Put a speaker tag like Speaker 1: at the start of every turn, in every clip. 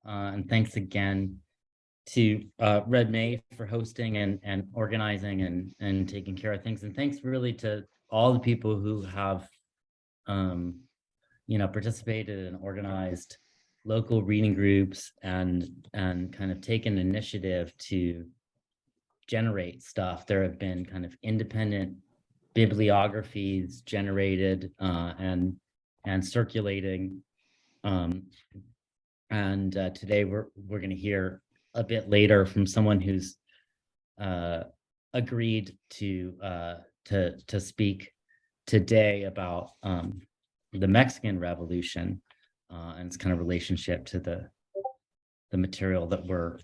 Speaker 1: and thanks again to Red May for hosting and organizing and taking care of things. And thanks really to all the people who have, participated and organized local reading groups and kind of taken initiative to generate stuff. There have been kind of independent bibliographies generated and circulating. Today we're going to hear a bit later from someone who's agreed to speak today about the Mexican Revolution and its kind of relationship to the material that we're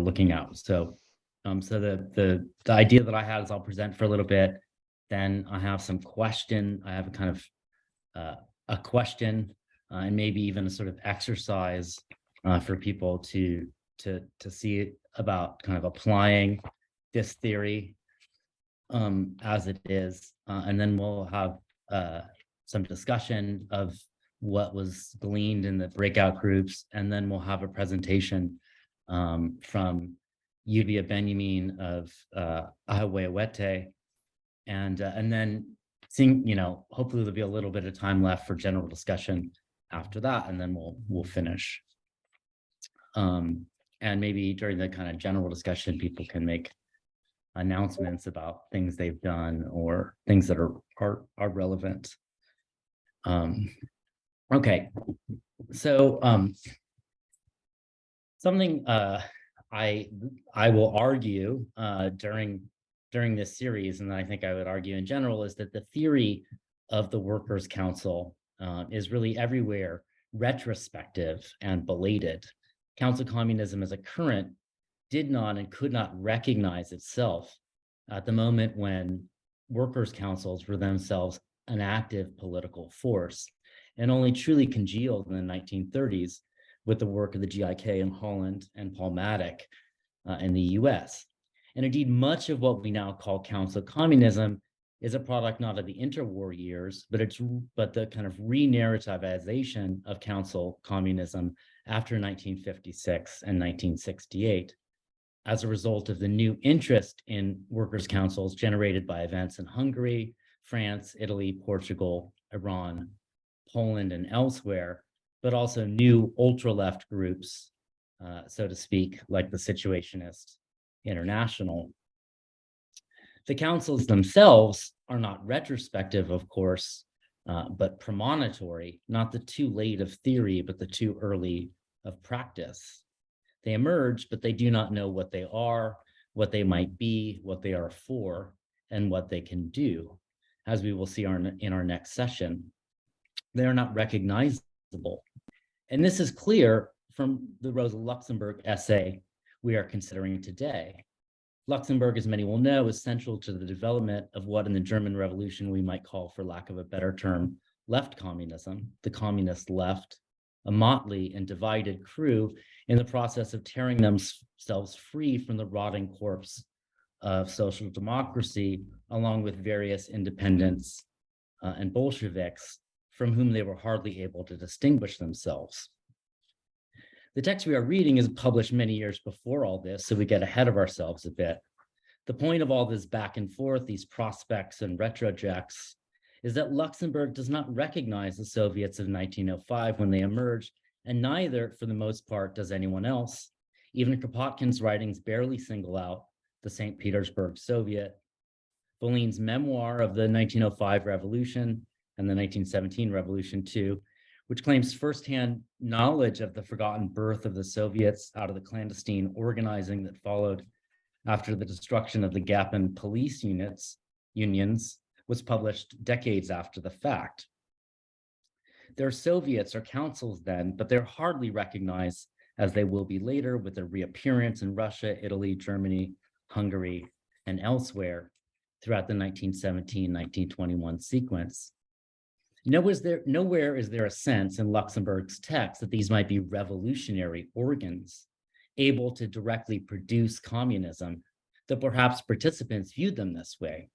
Speaker 1: looking at. So the idea that I had is I'll present for a little bit, then I have some question. I have a kind of a question and maybe even a sort of exercise for people to see about kind of applying this theory as it is, and then we'll have some discussion of what was gleaned in the breakout groups, and then we'll have a presentation from Yulia Benjamin of Ahuehuete, and then seeing, hopefully there'll be a little bit of time left for general discussion after that, and then we'll finish. And maybe during the kind of general discussion, people can make announcements about things they've done or things that are relevant. Okay, so something I will argue during this series, and I think I would argue in general, is that the theory of the Workers' Council is really everywhere retrospective and belated. Council communism as a current did not and could not recognize itself at the moment when workers' councils were themselves an active political force, and only truly congealed in the 1930s with the work of the GIK in Holland and Paul Mattick in the US. And indeed, much of what we now call council communism is a product not of the interwar years, but the kind of re-narrativization of council communism after 1956 and 1968, as a result of the new interest in workers' councils generated by events in Hungary, France, Italy, Portugal, Iran, Poland, and elsewhere, but also new ultra-left groups, so to speak, like the Situationist International. The councils themselves are not retrospective, of course, but premonitory, not the too late of theory, but the too early of practice. They emerge, but they do not know what they are, what they might be, what they are for, and what they can do, as we will see in our next session. They are not recognizable. And this is clear from the Rosa Luxemburg essay we are considering today. Luxemburg, as many will know, is central to the development of what in the German Revolution we might call, for lack of a better term, left communism, the communist left, a motley and divided crew in the process of tearing themselves free from the rotting corpse of social democracy, along with various independents and Bolsheviks, from whom they were hardly able to distinguish themselves. The text we are reading is published many years before all this, so we get ahead of ourselves a bit. The point of all this back and forth, these prospects and retrojects, is that Luxemburg does not recognize the Soviets of 1905 when they emerged, and neither, for the most part, does anyone else. Even Kropotkin's writings barely single out the St. Petersburg Soviet. Bolin's memoir of the 1905 revolution and the 1917 revolution too, which claims firsthand knowledge of the forgotten birth of the Soviets out of the clandestine organizing that followed after the destruction of the Gapin police unions, was published decades after the fact. They're Soviets or councils then, but they're hardly recognized as they will be later with their reappearance in Russia, Italy, Germany, Hungary, and elsewhere throughout the 1917-1921 sequence. Nowhere is there a sense in Luxemburg's text that these might be revolutionary organs able to directly produce communism, though perhaps participants viewed them this way.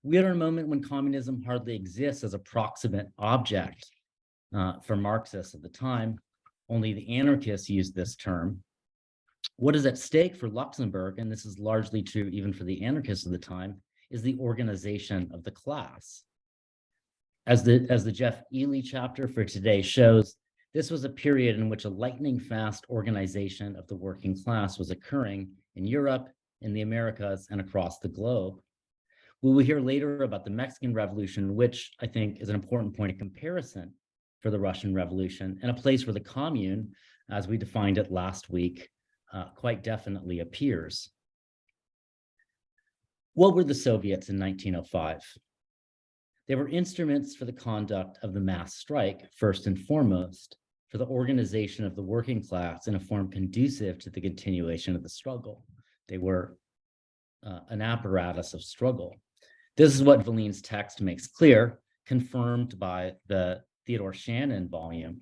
Speaker 1: We are in a moment when communism hardly exists as a proximate object for Marxists at the time, Only the anarchists use this term. What is at stake for Luxemburg, and this is largely true even for the anarchists of the time, is the organization of the class. As the Jeff Ely chapter for today shows, this was a period in which a lightning fast organization of the working class was occurring in Europe, in the Americas, and across the globe. We will hear later about the Mexican Revolution, which I think is an important point of comparison for the Russian Revolution, and a place where the commune, as we defined it last week, quite definitely appears. What were the Soviets in 1905? They were instruments for the conduct of the mass strike, first and foremost, for the organization of the working class in a form conducive to the continuation of the struggle. They were an apparatus of struggle. This is what Valine's text makes clear, confirmed by the Theodore Shannon volume.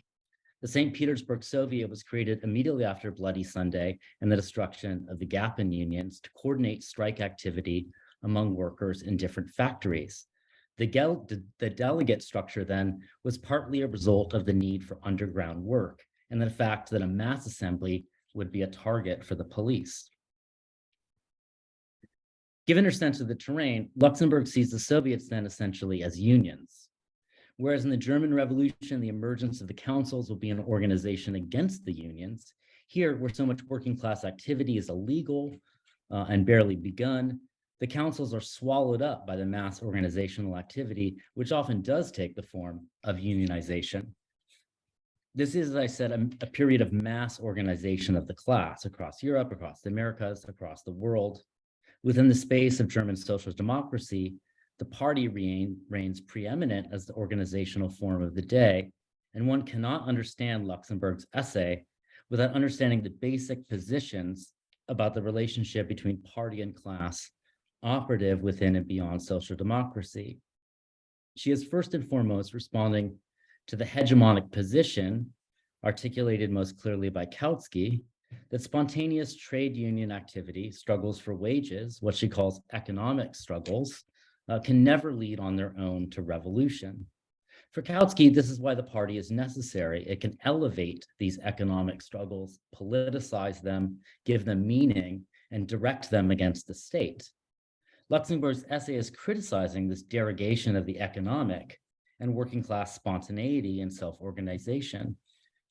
Speaker 1: The St. Petersburg Soviet was created immediately after Bloody Sunday and the destruction of the Gapin unions to coordinate strike activity among workers in different factories. The delegate structure then was partly a result of the need for underground work and the fact that a mass assembly would be a target for the police. Given her sense of the terrain, Luxemburg sees the Soviets then essentially as unions. Whereas in the German Revolution, the emergence of the councils will be an organization against the unions. Here, where so much working class activity is illegal and barely begun, the councils are swallowed up by the mass organizational activity, which often does take the form of unionization. This is, as I said, a period of mass organization of the class across Europe, across the Americas, across the world. Within the space of German social democracy, the party reigns preeminent as the organizational form of the day, and one cannot understand Luxemburg's essay without understanding the basic positions about the relationship between party and class operative within and beyond social democracy. She is first and foremost responding to the hegemonic position articulated most clearly by Kautsky that spontaneous trade union activity, struggles for wages, what she calls economic struggles, can never lead on their own to revolution. For Kautsky, this is why the party is necessary. It can elevate these economic struggles, politicize them, give them meaning, and direct them against the state. Luxemburg's essay is criticizing this derogation of the economic and working class spontaneity and self-organization.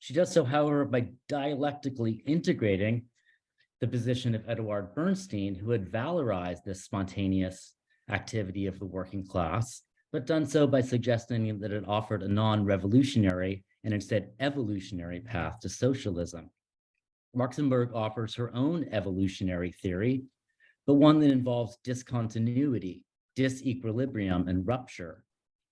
Speaker 1: She does so, however, by dialectically integrating the position of Eduard Bernstein, who had valorized this spontaneous activity of the working class, but done so by suggesting that it offered a non-revolutionary and instead evolutionary path to socialism. Luxemburg offers her own evolutionary theory, but one that involves discontinuity, disequilibrium, and rupture,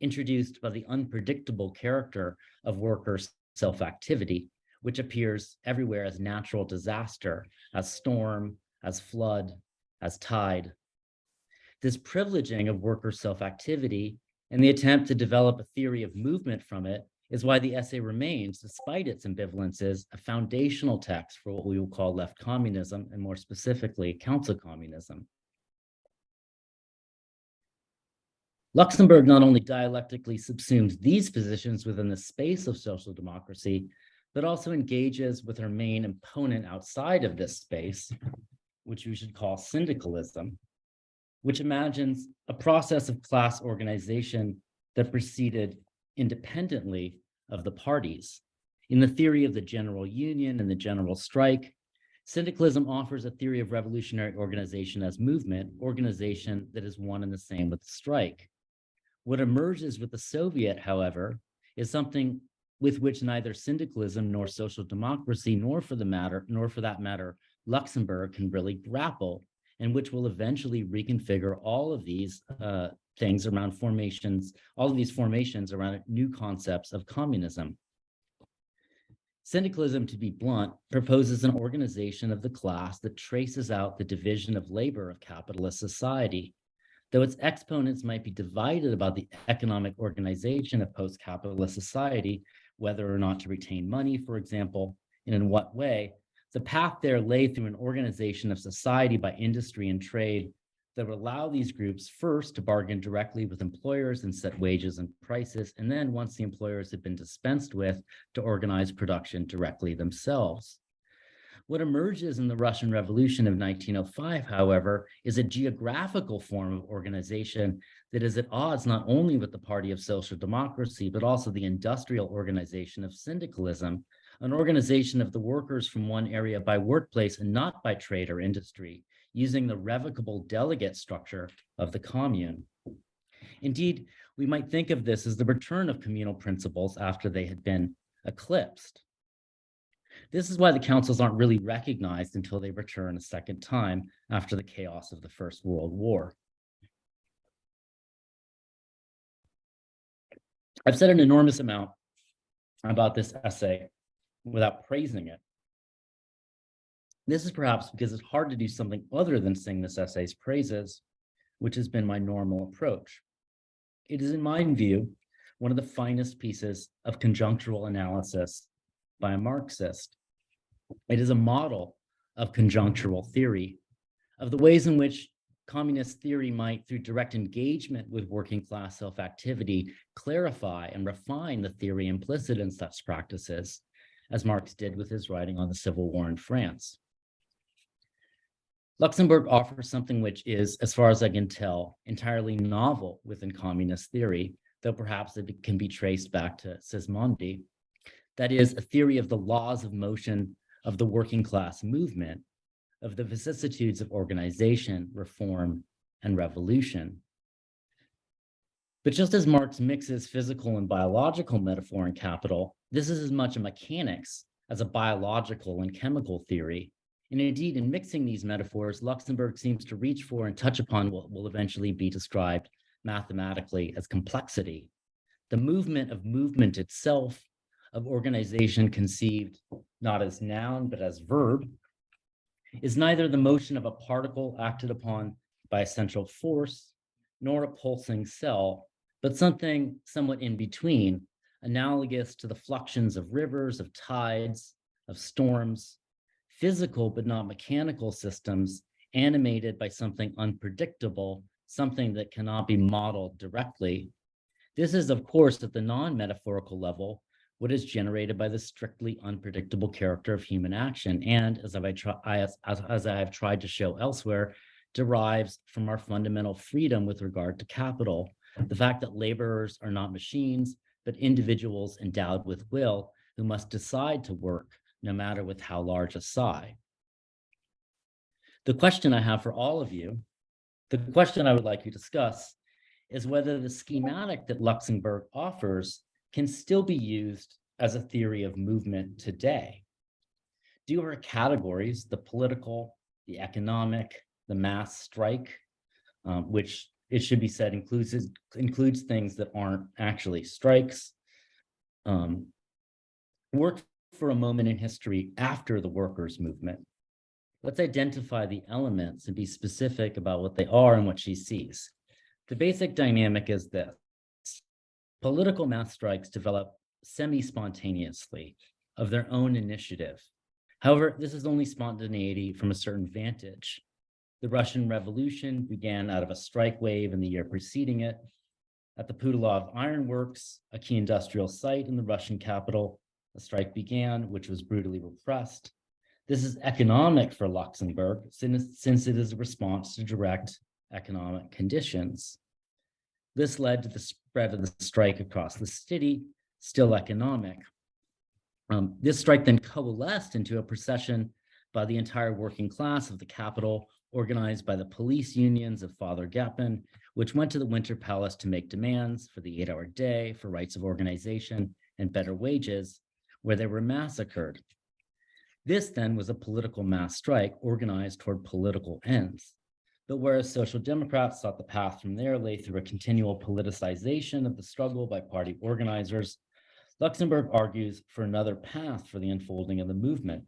Speaker 1: introduced by the unpredictable character of workers' self-activity, which appears everywhere as natural disaster, as storm, as flood, as tide. This privileging of workers' self-activity and the attempt to develop a theory of movement from it is why the essay remains, despite its ambivalences, a foundational text for what we will call left communism, and more specifically, council communism. Luxemburg not only dialectically subsumes these positions within the space of social democracy, but also engages with her main opponent outside of this space, which we should call syndicalism, which imagines a process of class organization that proceeded independently of the parties. In the theory of the general union and the general strike, syndicalism offers a theory of revolutionary organization as movement, organization that is one and the same with the strike. What emerges with the Soviet, however, is something with which neither syndicalism nor social democracy, nor for that matter, Luxemburg can really grapple, and which will eventually reconfigure all of these things around formations, all of these formations around new concepts of communism. Syndicalism, to be blunt, proposes an organization of the class that traces out the division of labor of capitalist society. Though its exponents might be divided about the economic organization of post-capitalist society, whether or not to retain money, for example, and in what way, the path there lay through an organization of society by industry and trade that would allow these groups first to bargain directly with employers and set wages and prices, and then once the employers had been dispensed with, to organize production directly themselves. What emerges in the Russian Revolution of 1905, however, is a geographical form of organization that is at odds not only with the Party of Social Democracy, but also the industrial organization of syndicalism, an organization of the workers from one area by workplace and not by trade or industry, using the revocable delegate structure of the commune. Indeed, we might think of this as the return of communal principles after they had been eclipsed. This is why the councils aren't really recognized until they return a second time after the chaos of the First World War. I've said an enormous amount about this essay without praising it. This is perhaps because it's hard to do something other than sing this essay's praises, which has been my normal approach. It is, in my view, one of the finest pieces of conjunctural analysis by a Marxist. It is a model of conjunctural theory, of the ways in which communist theory might, through direct engagement with working class self-activity, clarify and refine the theory implicit in such practices, as Marx did with his writing on the Civil War in France. Luxemburg offers something which is, as far as I can tell, entirely novel within communist theory, though perhaps it can be traced back to Sismondi. That is, a theory of the laws of motion of the working class movement, of the vicissitudes of organization, reform, and revolution. But just as Marx mixes physical and biological metaphor in Capital, this is as much a mechanics as a biological and chemical theory. And indeed, in mixing these metaphors, Luxemburg seems to reach for and touch upon what will eventually be described mathematically as complexity. The movement of movement itself, of organization conceived not as noun, but as verb, is neither the motion of a particle acted upon by a central force, nor a pulsing cell, but something somewhat in between, analogous to the fluxions of rivers, of tides, of storms, physical but not mechanical systems animated by something unpredictable, something that cannot be modeled directly. This is, of course, at the non-metaphorical level, what is generated by the strictly unpredictable character of human action, and as I have tried to show elsewhere, derives from our fundamental freedom with regard to capital, the fact that laborers are not machines, but individuals endowed with will who must decide to work, no matter with how large a sigh. The question I have for all of you, the question I would like you to discuss, is whether the schematic that Luxemburg offers can still be used as a theory of movement today. Due to our categories, the political, the economic, the mass strike, which it should be said includes things that aren't actually strikes, work for a moment in history after the workers' movement. Let's identify the elements and be specific about what they are and what she sees. The basic dynamic is this. Political mass strikes develop semi-spontaneously of their own initiative. However, this is only spontaneity from a certain vantage. The Russian Revolution began out of a strike wave in the year preceding it. At the Putilov Ironworks, a key industrial site in the Russian capital, a strike began, which was brutally repressed. This is economic for Luxemburg, since it is a response to direct economic conditions. This led to the spread of the strike across the city, still economic. This strike then coalesced into a procession by the entire working class of the capital, organized by the police unions of Father Gapin, which went to the Winter Palace to make demands for the 8-hour day, for rights of organization, and better wages, where they were massacred. This then was a political mass strike organized toward political ends. But whereas Social Democrats thought the path from there lay through a continual politicization of the struggle by party organizers, Luxemburg argues for another path for the unfolding of the movement.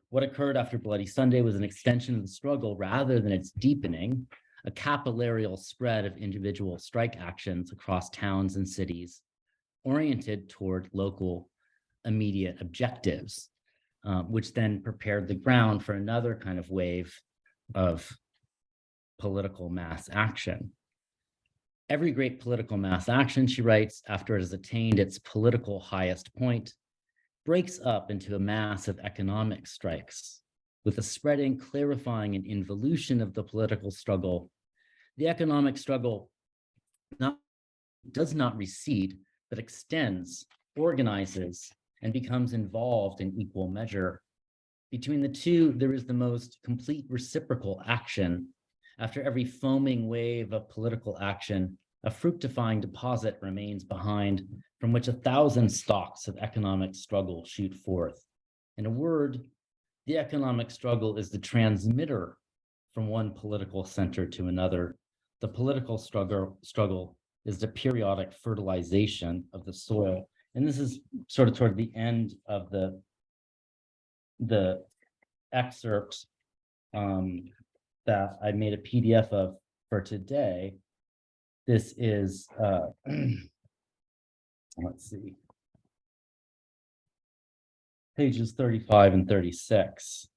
Speaker 1: What occurred after Bloody Sunday was an extension of the struggle rather than its deepening, a capillarial spread of individual strike actions across towns and cities, oriented toward local immediate objectives, which then prepared the ground for another kind of wave of political mass action. Every great political mass action, she writes, after it has attained its political highest point, breaks up into a mass of economic strikes. With the spreading, clarifying, and involution of the political struggle, the economic struggle does not recede, but extends, organizes, and becomes involved in equal measure. Between the two, there is the most complete reciprocal action. After every foaming wave of political action, a fructifying deposit remains behind, from which 1,000 stalks of economic struggle shoot forth. In a word, the economic struggle is the transmitter from one political center to another. The political struggle is the periodic fertilization of the soil. And this is sort of toward the end of the excerpt that I made a PDF of for today. This is, let's see, pages 35 and 36,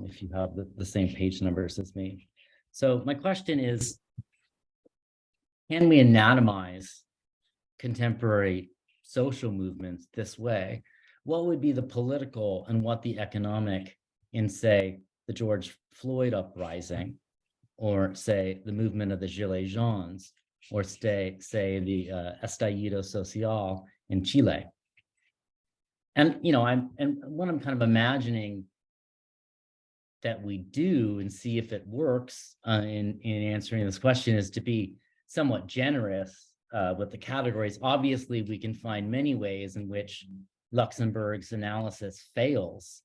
Speaker 1: if you have the same page numbers as me. So my question is, can we anatomize contemporary social movements this way? What would be the political and what the economic in, say, the George Floyd uprising, or say the movement of the Gilets Jaunes, or say the estallido social in Chile? And what I'm kind of imagining that we do and see if it works in answering this question is to be somewhat generous with the categories. Obviously, we can find many ways in which Luxemburg's analysis fails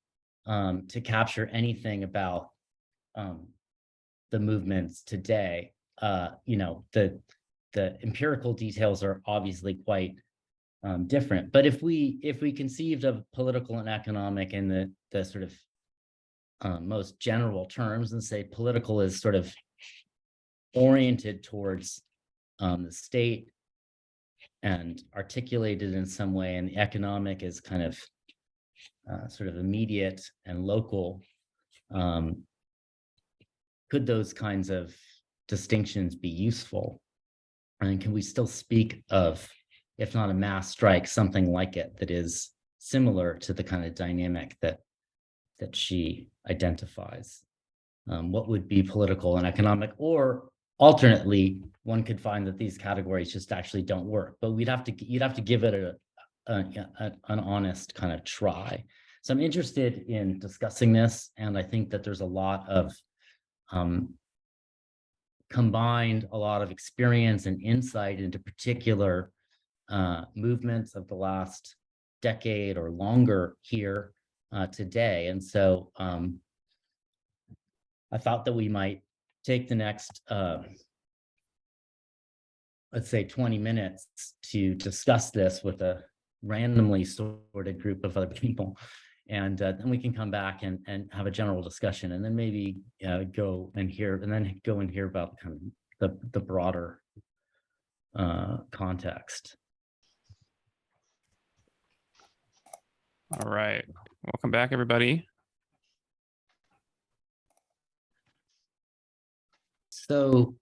Speaker 1: to capture anything about the movements today. The empirical details are obviously quite different. But if we conceived of political and economic in the sort of most general terms, and say political is sort of oriented towards the state and articulated in some way, and the economic is kind of sort of immediate and local, could those kinds of distinctions be useful? And can we still speak of, if not a mass strike, something like it that is similar to the kind of dynamic that she identifies? What would be political and economic? Or alternately, one could find that these categories just actually don't work, but you'd have to give it an honest kind of try. So I'm interested in discussing this, and I think that there's a lot of combined a lot of experience and insight into particular movements of the last decade or longer here today. And so I thought that we might take the next, let's say 20 minutes to discuss this with a randomly sorted group of other people. And then we can come back and have a general discussion, and then maybe go and hear about kind of the broader context.
Speaker 2: All right, welcome back, everybody.
Speaker 1: So,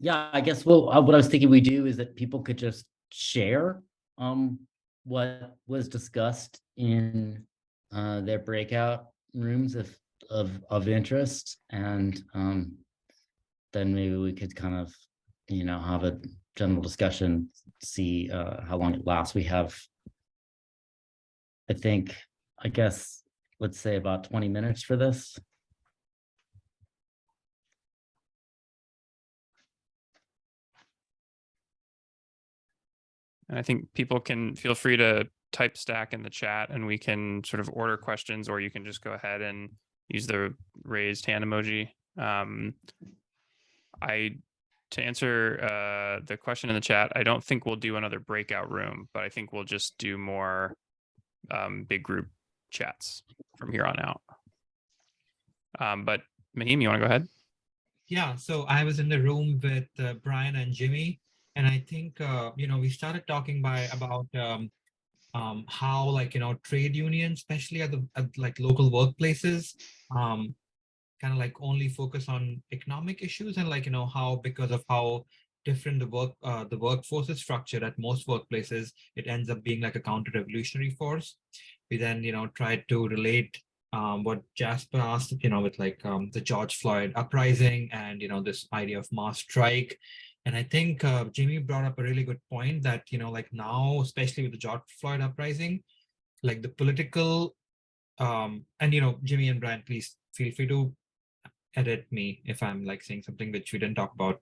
Speaker 1: yeah, I guess what I was thinking we do is that people could just share what was discussed in their breakout rooms of interest, and then maybe we could kind of have a general discussion, see how long it lasts. We have, I guess let's say about 20 minutes for this.
Speaker 2: And I think people can feel free to type stack in the chat, and we can sort of order questions, or you can just go ahead and use the raised hand emoji. To answer the question in the chat, I don't think we'll do another breakout room, but I think we'll just do more big group chats from here on out. But Mahim, you want to go ahead?
Speaker 3: Yeah, so I was in the room with Brian and Jimmy, and I think we started talking about how trade unions, especially at local workplaces, kind of like only focus on economic issues and like, how, because of how different the workforce is structured at most workplaces, it ends up being like a counter-revolutionary force. We then, tried to relate what Jasper asked, with like the George Floyd uprising and, this idea of mass strike. And I think Jimmy brought up a really good point that, like now, especially with the George Floyd uprising, like the political, and, Jimmy and Brian, please feel free to edit me if I'm like saying something which we didn't talk about.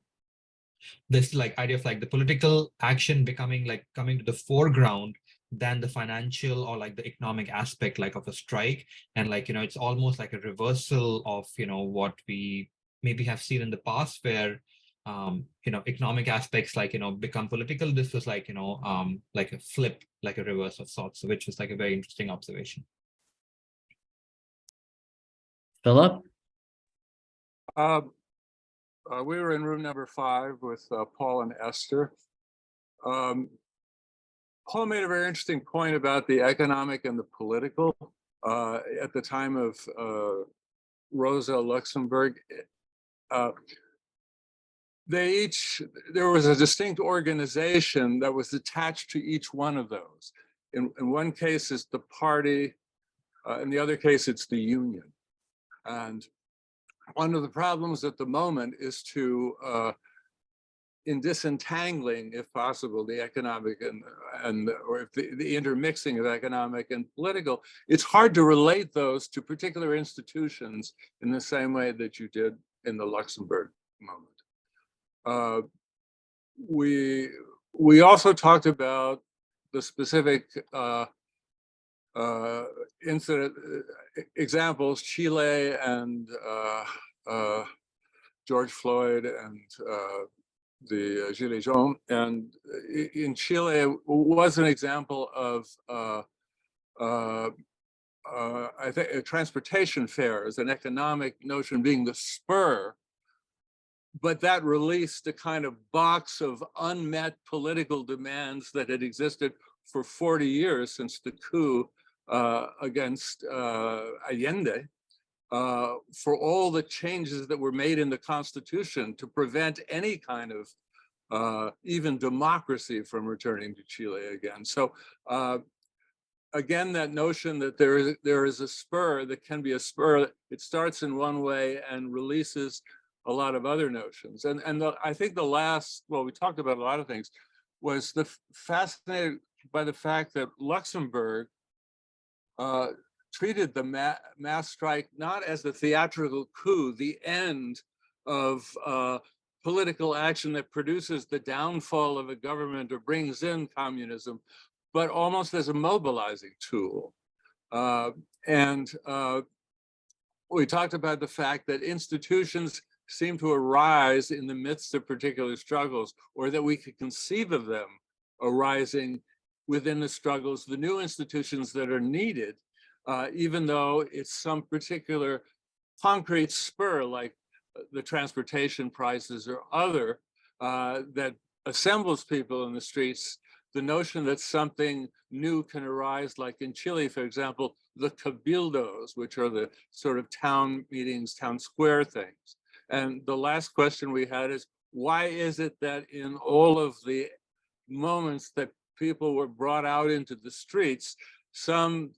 Speaker 3: This like idea of like the political action becoming like coming to the foreground than the financial or like the economic aspect like of a strike. And like, it's almost like a reversal of, what we maybe have seen in the past where, economic aspects like, become political. This was like, like a flip, like a reverse of sorts, which was like a very interesting observation.
Speaker 1: Philip?
Speaker 4: We were in room number 5 with Paul and Esther. Paul made a very interesting point about the economic and the political. At the time of Rosa Luxemburg, there was a distinct organization that was attached to each one of those. In one case, it's the party. In the other case, it's the union. And one of the problems at the moment is to, in disentangling, if possible, the economic or if the intermixing of economic and political, it's hard to relate those to particular institutions in the same way that you did in the Luxembourg moment. We also talked about the specific incident examples, Chile and George Floyd and the Gilets jaunes. And in Chile was an example of I think transportation fares, an economic notion being the spur, but that released a kind of box of unmet political demands that had existed for 40 years since the coup against Allende, for all the changes that were made in the Constitution to prevent any kind of even democracy from returning to Chile again. So again, that notion that there is a spur that can be a spur, it starts in one way and releases a lot of other notions. And I think the last, well, we talked about a lot of things, was fascinated by the fact that Luxembourg treated the mass strike not as the theatrical coup, the end of political action that produces the downfall of a government or brings in communism, but almost as a mobilizing tool. And we talked about the fact that institutions seem to arise in the midst of particular struggles, or that we could conceive of them arising within the struggles, the new institutions that are needed, even though it's some particular concrete spur like the transportation prices or other that assembles people in the streets. The notion that something new can arise, like in Chile, for example, the cabildos, which are the sort of town meetings, town square things. And the last question we had is, why is it that in all of the moments that people were brought out into the streets, some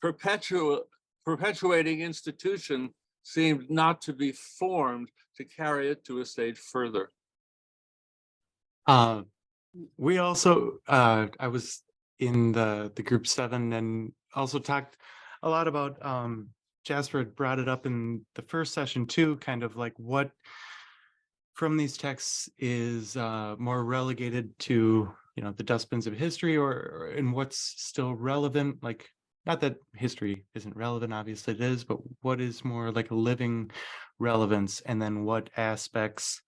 Speaker 4: perpetuating institution seemed not to be formed to carry it to a stage further?
Speaker 5: We also, I was in the group 7 and also talked a lot about, Jasper had brought it up in the first session too, kind of like what from these texts is more relegated to, the dustbins of history or and what's still relevant, like not that history isn't relevant, obviously it is, but what is more like a living relevance, and then what aspects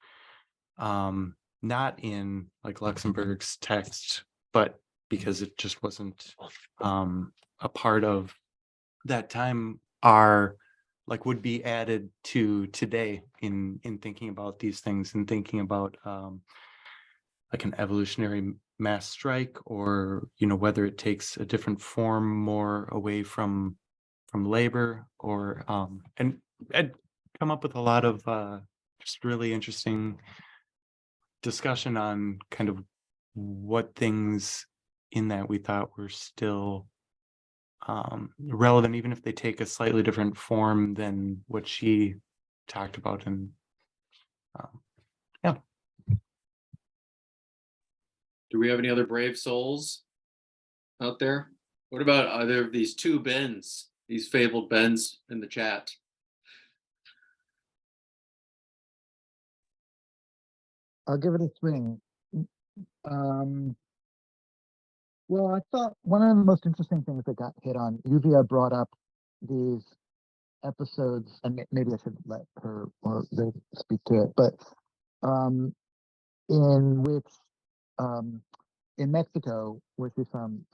Speaker 5: not in like Luxemburg's text, but because it just wasn't a part of that time, are like would be added to today in thinking about these things and thinking about like an evolutionary mass strike, or whether it takes a different form more away from labor, or and come up with a lot of just really interesting discussion on kind of what things in that we thought were still relevant, even if they take a slightly different form than what she talked about. And yeah.
Speaker 6: Do we have any other brave souls out there? What about either of these two Bens, these fabled Bens in the chat?
Speaker 7: I'll give it a swing. Well, I thought one of the most interesting things that got hit on, Yuvia brought up these episodes, and maybe I should let her or they speak to it, but in which in Mexico, where she's from,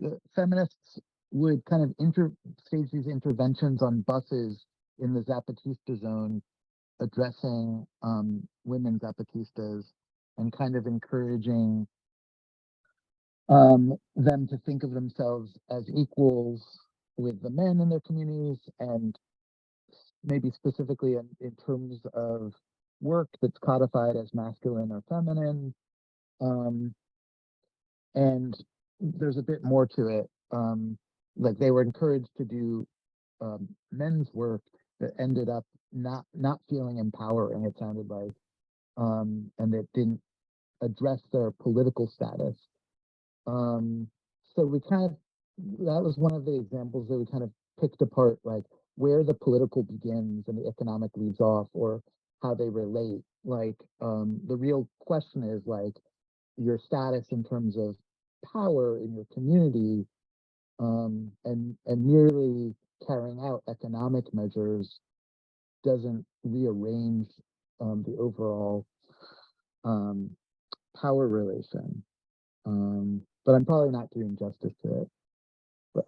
Speaker 7: the feminists would kind of stage these interventions on buses in the Zapatista zone, addressing women Zapatistas and kind of encouraging them to think of themselves as equals with the men in their communities, and maybe specifically in terms of work that's codified as masculine or feminine. And there's a bit more to it. Like they were encouraged to do men's work that ended up not feeling empowering, it sounded like, and that didn't address their political status. So we kind of, that was one of the examples that we kind of picked apart, like where the political begins and the economic leaves off, or how they relate. Like the real question is like your status in terms of power in your community, and merely carrying out economic measures doesn't rearrange the overall power relation. But I'm probably not doing justice to it. But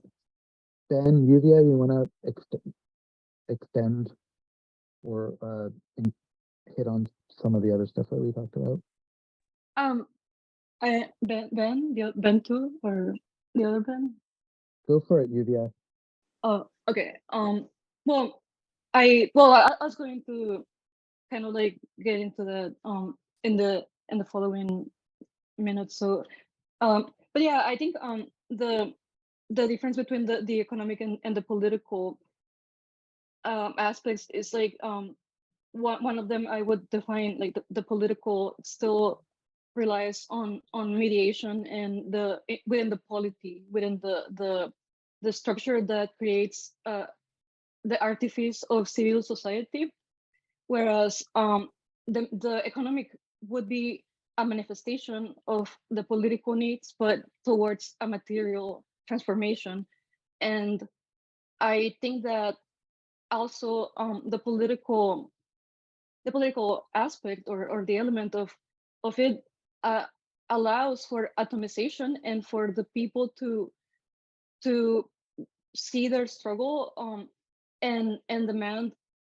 Speaker 7: Ben, Yuvia, you want to extend or hit on some of the other stuff that we talked about?
Speaker 8: Ben too, or the other Ben?
Speaker 7: Go for it, Yuvia.
Speaker 8: Oh, okay. Well, I was going to kind of like get into the in the following minutes. So, but yeah, I think the difference between the economic and the political aspects is like one of them I would define like the political still relies on mediation and within the polity, within the structure that creates the artifice of civil society, whereas the economic would be a manifestation of the political needs, but towards a material transformation. And I think that also the political aspect or the element of it allows for atomization and for the people to see their struggle and demand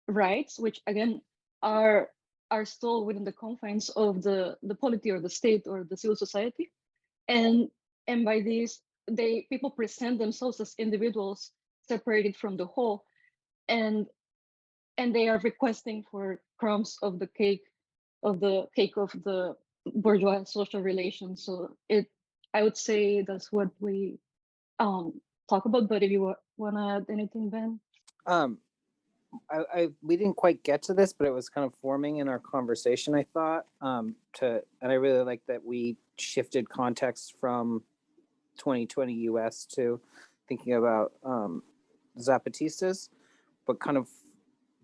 Speaker 8: rights, which again are still within the confines of the polity or the state or the civil society, and by this people present themselves as individuals separated from the whole, and they are requesting for crumbs of the cake of the bourgeois social relations. So I would say that's what we talk about. But if you want to add anything, Ben?
Speaker 9: We didn't quite get to this, but it was kind of forming in our conversation, I thought, and I really like that we shifted context from 2020 US to thinking about Zapatistas, but kind of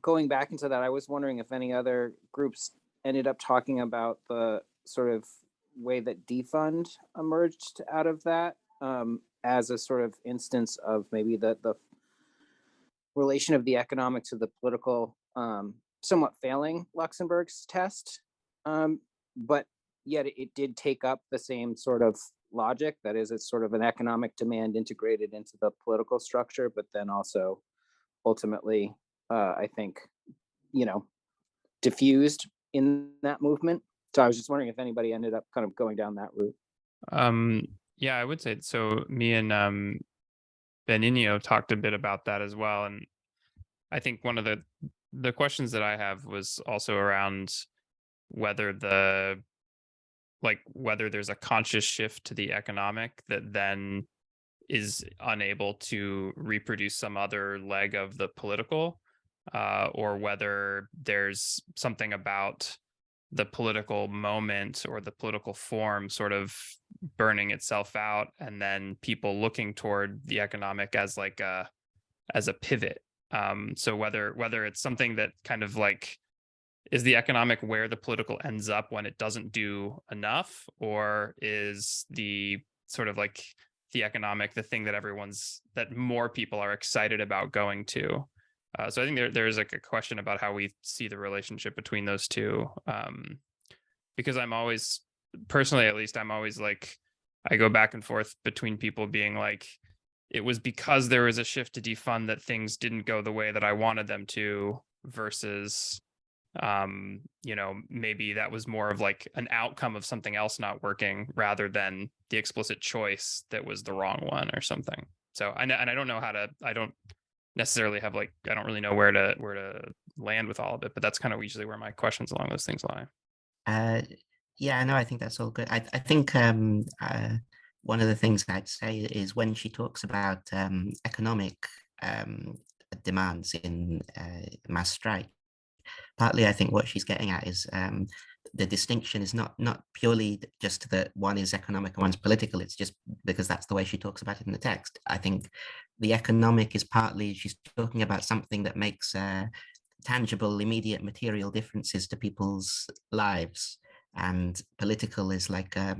Speaker 9: going back into that, I was wondering if any other groups ended up talking about the sort of way that defund emerged out of that as a sort of instance of maybe the relation of the economic to the political, somewhat failing Luxemburg's test, but yet it did take up the same sort of logic. That is, it's sort of an economic demand integrated into the political structure, but then also ultimately, I think, diffused in that movement. So I was just wondering if anybody ended up kind of going down that route.
Speaker 2: Yeah, I would say so. Me and Benigno talked a bit about that as well, and I think one of the questions that I have was also around whether whether there's a conscious shift to the economic that then is unable to reproduce some other leg of the political, or whether there's something about the political moment or the political form sort of burning itself out, and then people looking toward the economic as like as a pivot. So whether it's something that kind of like is the economic where the political ends up when it doesn't do enough, or is the sort of like the economic the thing that that more people are excited about going to? So I think there's like a question about how we see the relationship between those two, because I'm always, personally at least, I'm always like, I go back and forth between people being like, it was because there was a shift to defund that things didn't go the way that I wanted them to, versus maybe that was more of like an outcome of something else not working rather than the explicit choice that was the wrong one or something. So I don't know how to, I don't necessarily have like, I don't really know where to land with all of it, but that's kind of usually where my questions along those things lie.
Speaker 10: Yeah, no, I think that's all good. I think one of the things I'd say is when she talks about economic demands in mass strike, partly I think what she's getting at is the distinction is not purely just that one is economic and one's political. It's just because that's the way she talks about it in the text. I think the economic is partly she's talking about something that makes tangible, immediate material differences to people's lives, and political is like a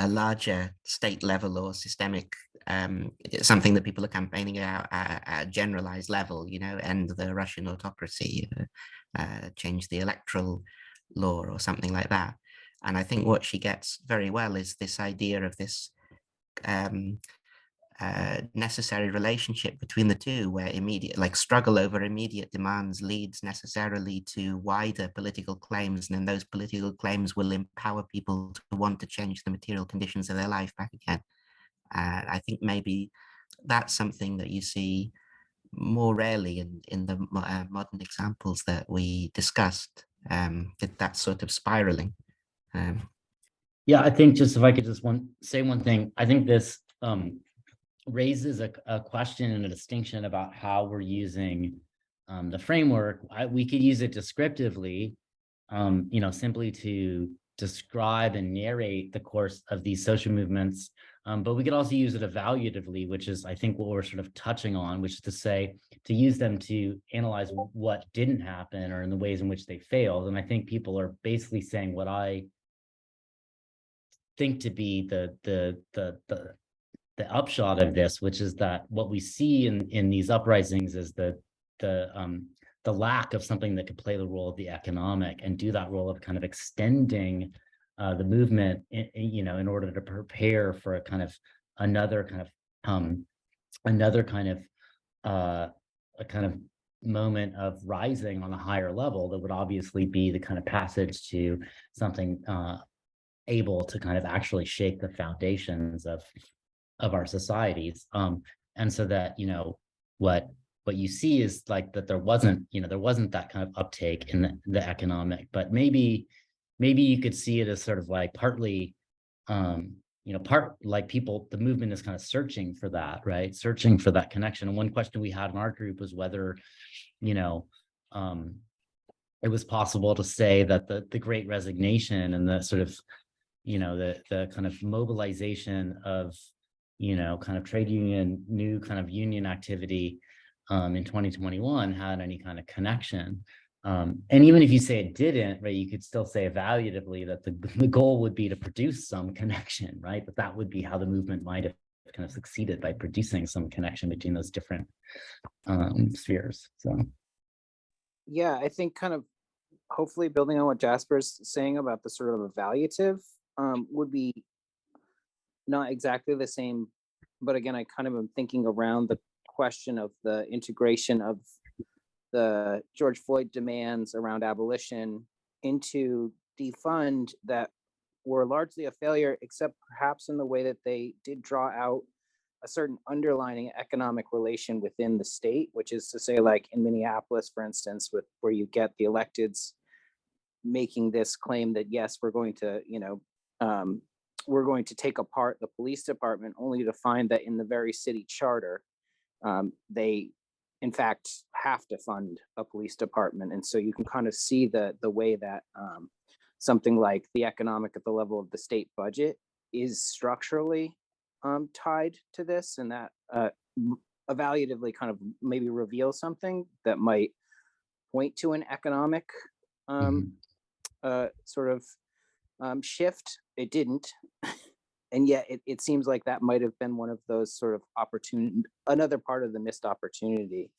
Speaker 10: larger state level or systemic something that people are campaigning out at a generalized level, end the Russian autocracy, change the electoral law or something like that. And I think what she gets very well is this idea of this necessary relationship between the two, where struggle over immediate demands leads necessarily to wider political claims, and then those political claims will empower people to want to change the material conditions of their life back again. I think maybe that's something that you see more rarely in the modern examples that we discussed, that sort of spiraling.
Speaker 1: Yeah, I think just if I could just say one thing, I think this raises a question and a distinction about how we're using the framework. We could use it descriptively, simply to describe and narrate the course of these social movements, but we could also use it evaluatively, which is, I think, what we're sort of touching on, which is to say, to use them to analyze what didn't happen or in the ways in which they failed. And I think people are basically saying what I think to be the upshot of this, which is that what we see in these uprisings is the lack of something that could play the role of the economic and do that role of kind of extending the movement, in order to prepare for a kind of another kind of moment of rising on a higher level that would obviously be the kind of passage to something able to kind of actually shake the foundations of our societies. And so that, what you see is like that there wasn't that kind of uptake in the economic, but maybe you could see it as sort of like partly, part like the movement is kind of searching for that, right? Searching for that connection. And one question we had in our group was whether, it was possible to say that the Great Resignation and the sort of, the kind of mobilization of, kind of trade union, new kind of union activity in 2021 had any kind of connection. And even if you say it didn't, right, you could still say evaluatively that the goal would be to produce some connection, right? That would be how the movement might have kind of succeeded, by producing some connection between those different spheres. So,
Speaker 9: yeah, I think kind of hopefully building on what Jasper's saying about the sort of evaluative would be not exactly the same, but again, I kind of am thinking around the question of the integration of the George Floyd demands around abolition into defund that were largely a failure, except perhaps in the way that they did draw out a certain underlining economic relation within the state, which is to say, like in Minneapolis, for instance, with where you get the electeds making this claim that yes, we're going to, we're going to take apart the police department, only to find that in the very city charter, they in fact have to fund a police department. And so you can kind of see the way that something like the economic at the level of the state budget is structurally tied to this, and that evaluatively kind of maybe reveals something that might point to an economic sort of shift. It didn't. And yet it seems like that might have been one of those sort of another part of the missed opportunity.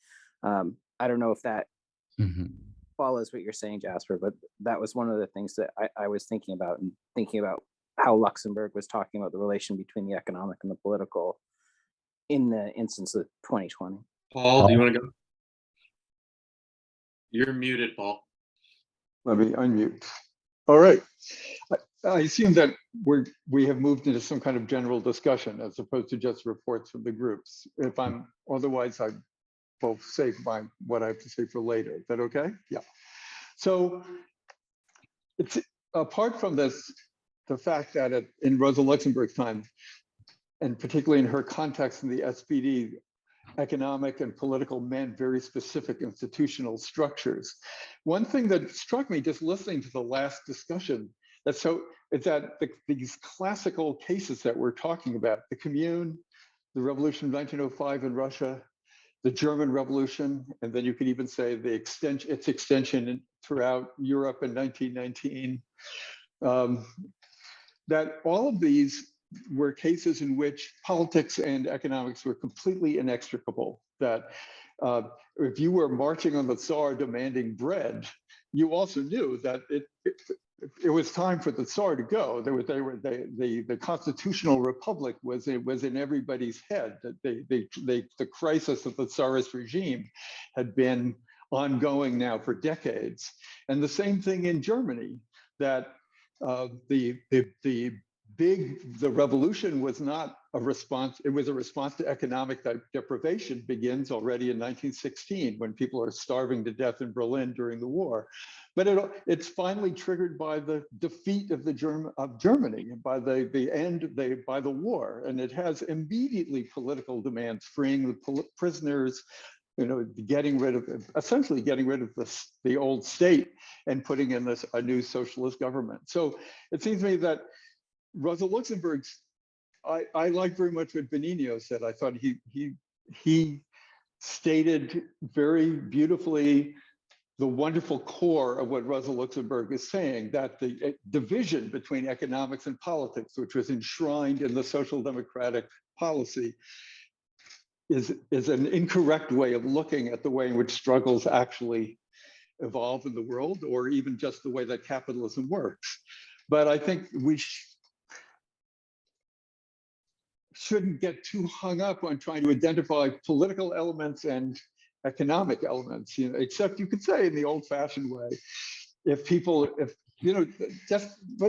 Speaker 9: I don't know if that follows what you're saying, Jasper, but that was one of the things that I was thinking about, and thinking about how Luxemburg was talking about the relation between the economic and the political in the instance of 2020.
Speaker 6: Paul, do you want to go? You're muted, Paul.
Speaker 11: Let me unmute. All right. I assume that we have moved into some kind of general discussion as opposed to just reports from the groups. If I'm otherwise, I will save what I have to say for later. Is that okay? Yeah. So it's apart from this, the fact that in Rosa Luxemburg's time, and particularly in her context in the SPD, economic and political meant very specific institutional structures. One thing that struck me just listening to the last discussion, is that these classical cases that we're talking about, the Commune, the Revolution of 1905 in Russia, the German Revolution, and then you could even say its extension throughout Europe in 1919, that all of these were cases in which politics and economics were completely inextricable. That if you were marching on the Tsar demanding bread, you also knew that it was time for the Tsar to go. The constitutional republic was in everybody's head. The crisis of the Tsarist regime had been ongoing now for decades. And the same thing in Germany, that the revolution was not a response, it was a response to economic deprivation. Begins already in 1916 when people are starving to death in Berlin during the war. But it's finally triggered by the defeat of Germany, by the end, by the war. And it has immediately political demands, freeing the prisoners, essentially getting rid of the old state and putting in a new socialist government. So it seems to me that Rosa Luxemburg's, I like very much what Benigno said. I thought he stated very beautifully the wonderful core of what Rosa Luxemburg is saying, that the division between economics and politics, which was enshrined in the social democratic policy, is an incorrect way of looking at the way in which struggles actually evolve in the world, or even just the way that capitalism works. But I think we shouldn't get too hung up on trying to identify political elements and economic elements, except you could say in the old-fashioned way, but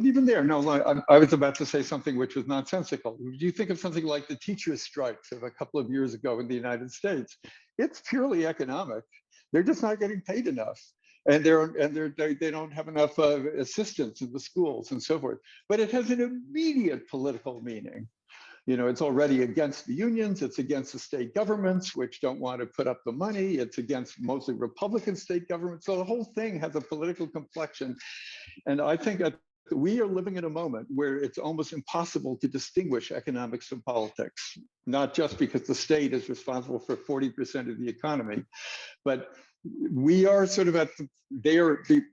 Speaker 11: even there, no, I was about to say something which was nonsensical. You think of something like the teachers' strikes of a couple of years ago in the United States. It's purely economic. They're just not getting paid enough. And they don't have enough assistance in the schools and so forth. But it has an immediate political meaning. It's already against the unions, it's against the state governments, which don't want to put up the money, it's against mostly Republican state governments. So the whole thing has a political complexion. And I think that we are living in a moment where it's almost impossible to distinguish economics from politics, not just because the state is responsible for 40% of the economy, but we are sort of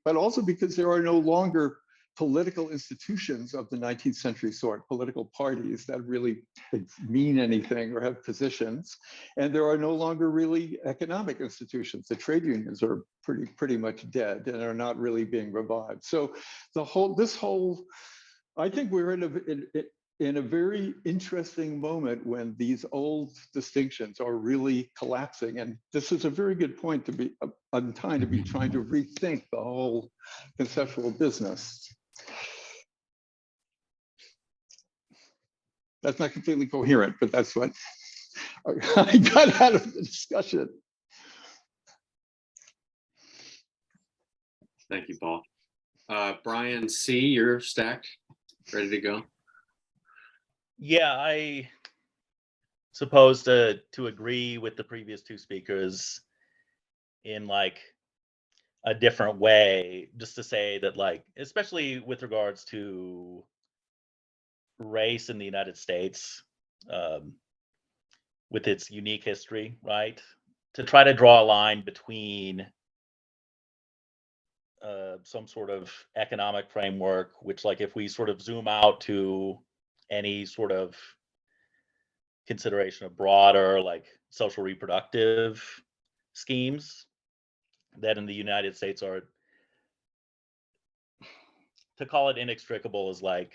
Speaker 11: but also because there are no longer political institutions of the 19th century sort, political parties that really mean anything or have positions. And there are no longer really economic institutions. The trade unions are pretty much dead and are not really being revived. So I think we're in a very interesting moment when these old distinctions are really collapsing. And this is a very good point to be on time to be trying to rethink the whole conceptual business. That's not completely coherent, but that's what I got out of the discussion.
Speaker 6: Thank you, Paul. Brian C., you're stacked, ready to go.
Speaker 12: Yeah, I suppose to agree with the previous two speakers in like a different way, just to say that, like, especially with regards to race in the United States, with its unique history, right? To try to draw a line between some sort of economic framework, which, like, if we sort of zoom out to any sort of consideration of broader, like, social reproductive schemes that in the United States are, to call it inextricable is like,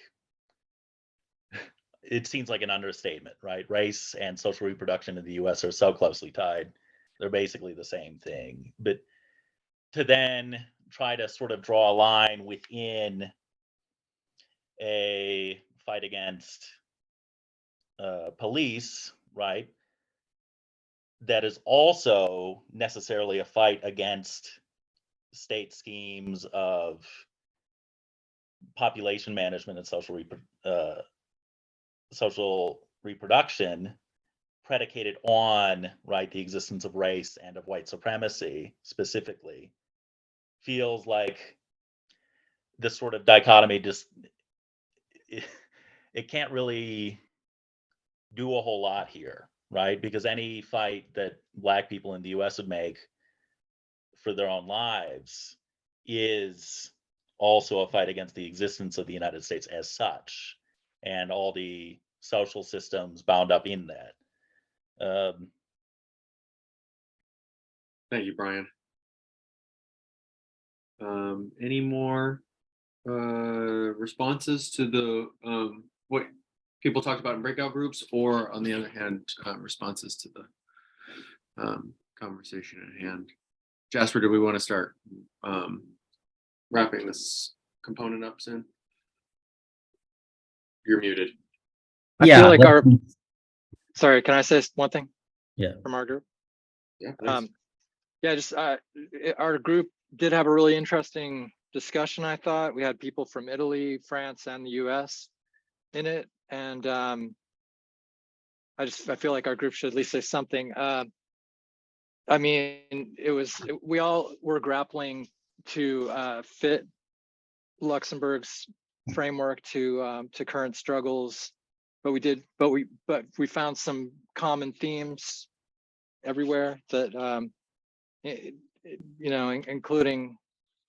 Speaker 12: it seems like an understatement, right? Race and social reproduction in the US are so closely tied. They're basically the same thing. But to then try to sort of draw a line within a fight against police, right? That is also necessarily a fight against state schemes of population management and social reproduction predicated on, right, the existence of race and of white supremacy specifically, feels like this sort of dichotomy just it can't really do a whole lot here, right? Because any fight that Black people in the US would make for their own lives is also a fight against the existence of the United States as such, and all the social systems bound up in that.
Speaker 6: Thank you, Brian. Any more responses to the what people talked about in breakout groups, or on the other hand, responses to the conversation at hand? Jasper, do we want to start wrapping this component up soon? You're muted.
Speaker 13: I feel like our, sorry, can I say one thing?
Speaker 1: Yeah.
Speaker 13: From our group?
Speaker 6: Yeah, please.
Speaker 13: Yeah, just our group did have a really interesting discussion, I thought. We had people from Italy, France, and the US in it. And I feel like our group should at least say something. I mean, we all were grappling to fit Luxemburg's framework to current struggles, but we found some common themes everywhere that you know, including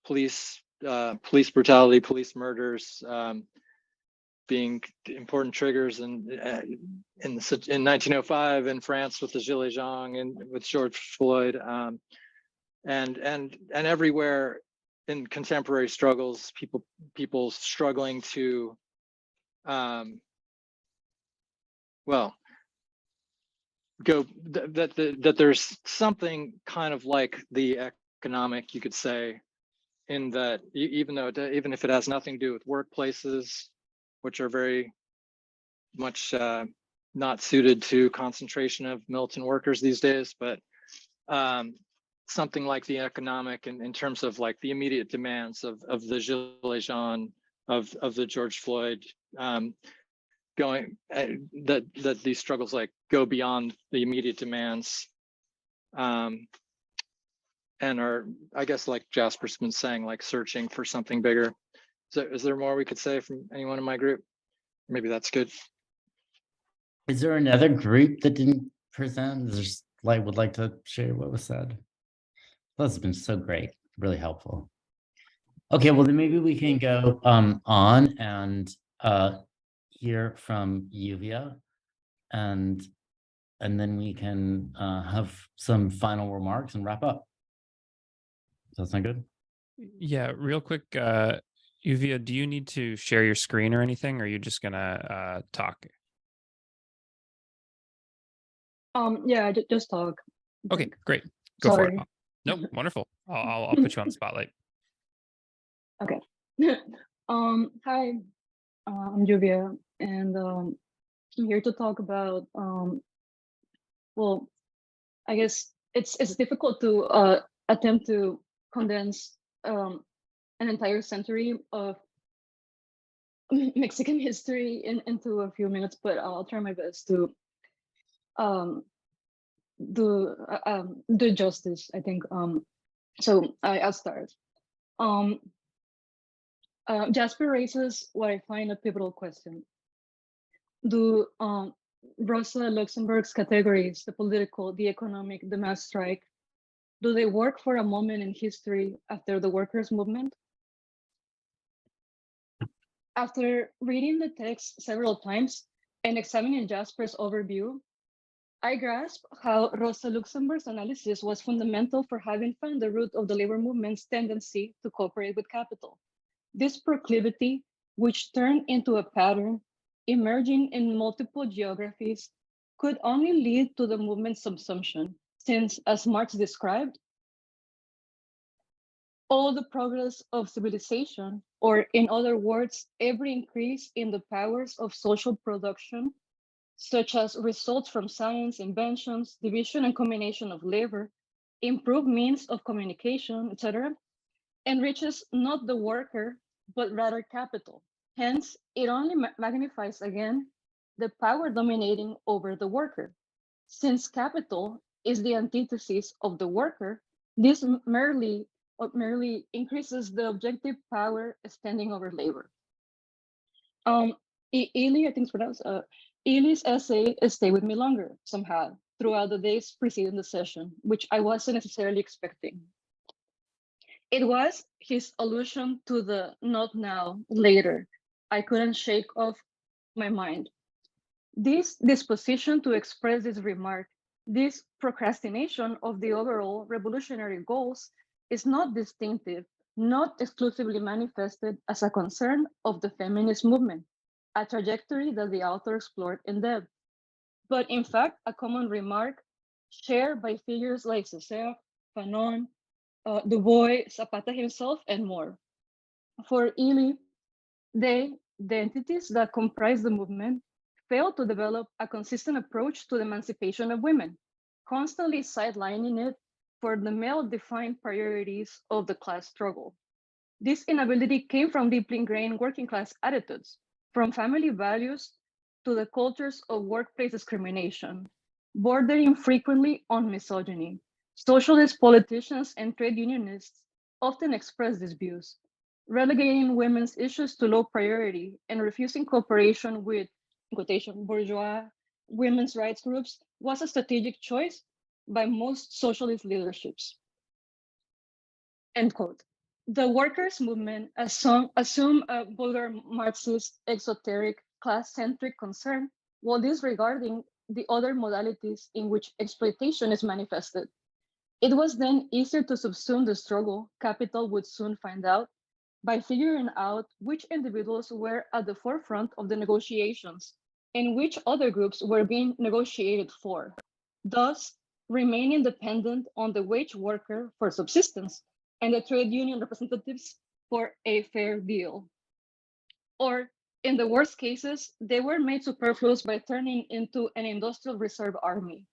Speaker 13: police brutality, police murders being important triggers, and in 1905 in France with the Gilets Jaunes and with George Floyd, and everywhere in contemporary struggles, people struggling to well, go that there's something kind of like the economic, you could say, in that even if it has nothing to do with workplaces, which are very much not suited to concentration of militant workers these days, but something like the economic in terms of like the immediate demands of the Gilets Jaunes, of the George Floyd, going that these struggles like go beyond the immediate demands, and are, I guess, like Jasper's been saying, like searching for something bigger. Is there more we could say from anyone in my group? Maybe that's good.
Speaker 1: Is there another group that didn't present? Just like would like to share what was said? This has been so great, really helpful. Okay, well then maybe we can go on and hear from Yuvia, and then we can have some final remarks and wrap up. Does that sound good?
Speaker 2: Yeah, real quick, Yuvia, do you need to share your screen or anything, or are you just gonna talk?
Speaker 8: Yeah, just talk.
Speaker 2: Okay, great. Go for it.
Speaker 8: Sorry.
Speaker 2: Nope, wonderful. I'll put you on the spotlight.
Speaker 8: Okay. Hi, I'm Juvia, and I'm here to talk about well, I guess it's difficult to attempt to condense an entire century of Mexican history into a few minutes, but I'll try my best to do justice, I think. So I'll start. Jasper raises what I find a pivotal question. Do Rosa Luxemburg's categories, the political, the economic, the mass strike, do they work for a moment in history after the workers' movement? After reading the text several times and examining Jasper's overview, I grasp how Rosa Luxemburg's analysis was fundamental for having found the root of the labor movement's tendency to cooperate with capital. This proclivity, which turned into a pattern emerging in multiple geographies, could only lead to the movement's subsumption, since, as Marx described, all the progress of civilization, or in other words, every increase in the powers of social production, such as results from science, inventions, division and combination of labor, improved means of communication, etc., enriches not the worker, but rather capital. Hence, it only magnifies again the power dominating over the worker. Since capital is the antithesis of the worker, this merely increases the objective power extending over labor. Ely, I think it's pronounced, Ely's essay Stay With Me Longer somehow throughout the days preceding the session, which I wasn't necessarily expecting. It was his allusion to the not now, later. I couldn't shake off my mind. This disposition to express this remark, this procrastination of the overall revolutionary goals is not distinctive, not exclusively manifested as a concern of the feminist movement, a trajectory that the author explored in depth, but in fact, a common remark shared by figures like Césaire, Fanon, Du Bois, Zapata himself, and more. For Ely, the entities that comprise the movement failed to develop a consistent approach to the emancipation of women, constantly sidelining it for the male-defined priorities of the class struggle. This inability came from deeply ingrained working class attitudes, from family values to the cultures of workplace discrimination, bordering frequently on misogyny. Socialist politicians and trade unionists often express these views, relegating women's issues to low priority and refusing cooperation with, in quotation, bourgeois women's rights groups was a strategic choice by most socialist leaderships. End quote. The workers' movement assume a vulgar Marxist, exoteric, class-centric concern while disregarding the other modalities in which exploitation is manifested. It was then easier to subsume the struggle, capital would soon find out, by figuring out which individuals were at the forefront of the negotiations and which other groups were being negotiated for, thus remaining dependent on the wage worker for subsistence and the trade union representatives for a fair deal. Or, in the worst cases, they were made superfluous by turning into an industrial reserve army.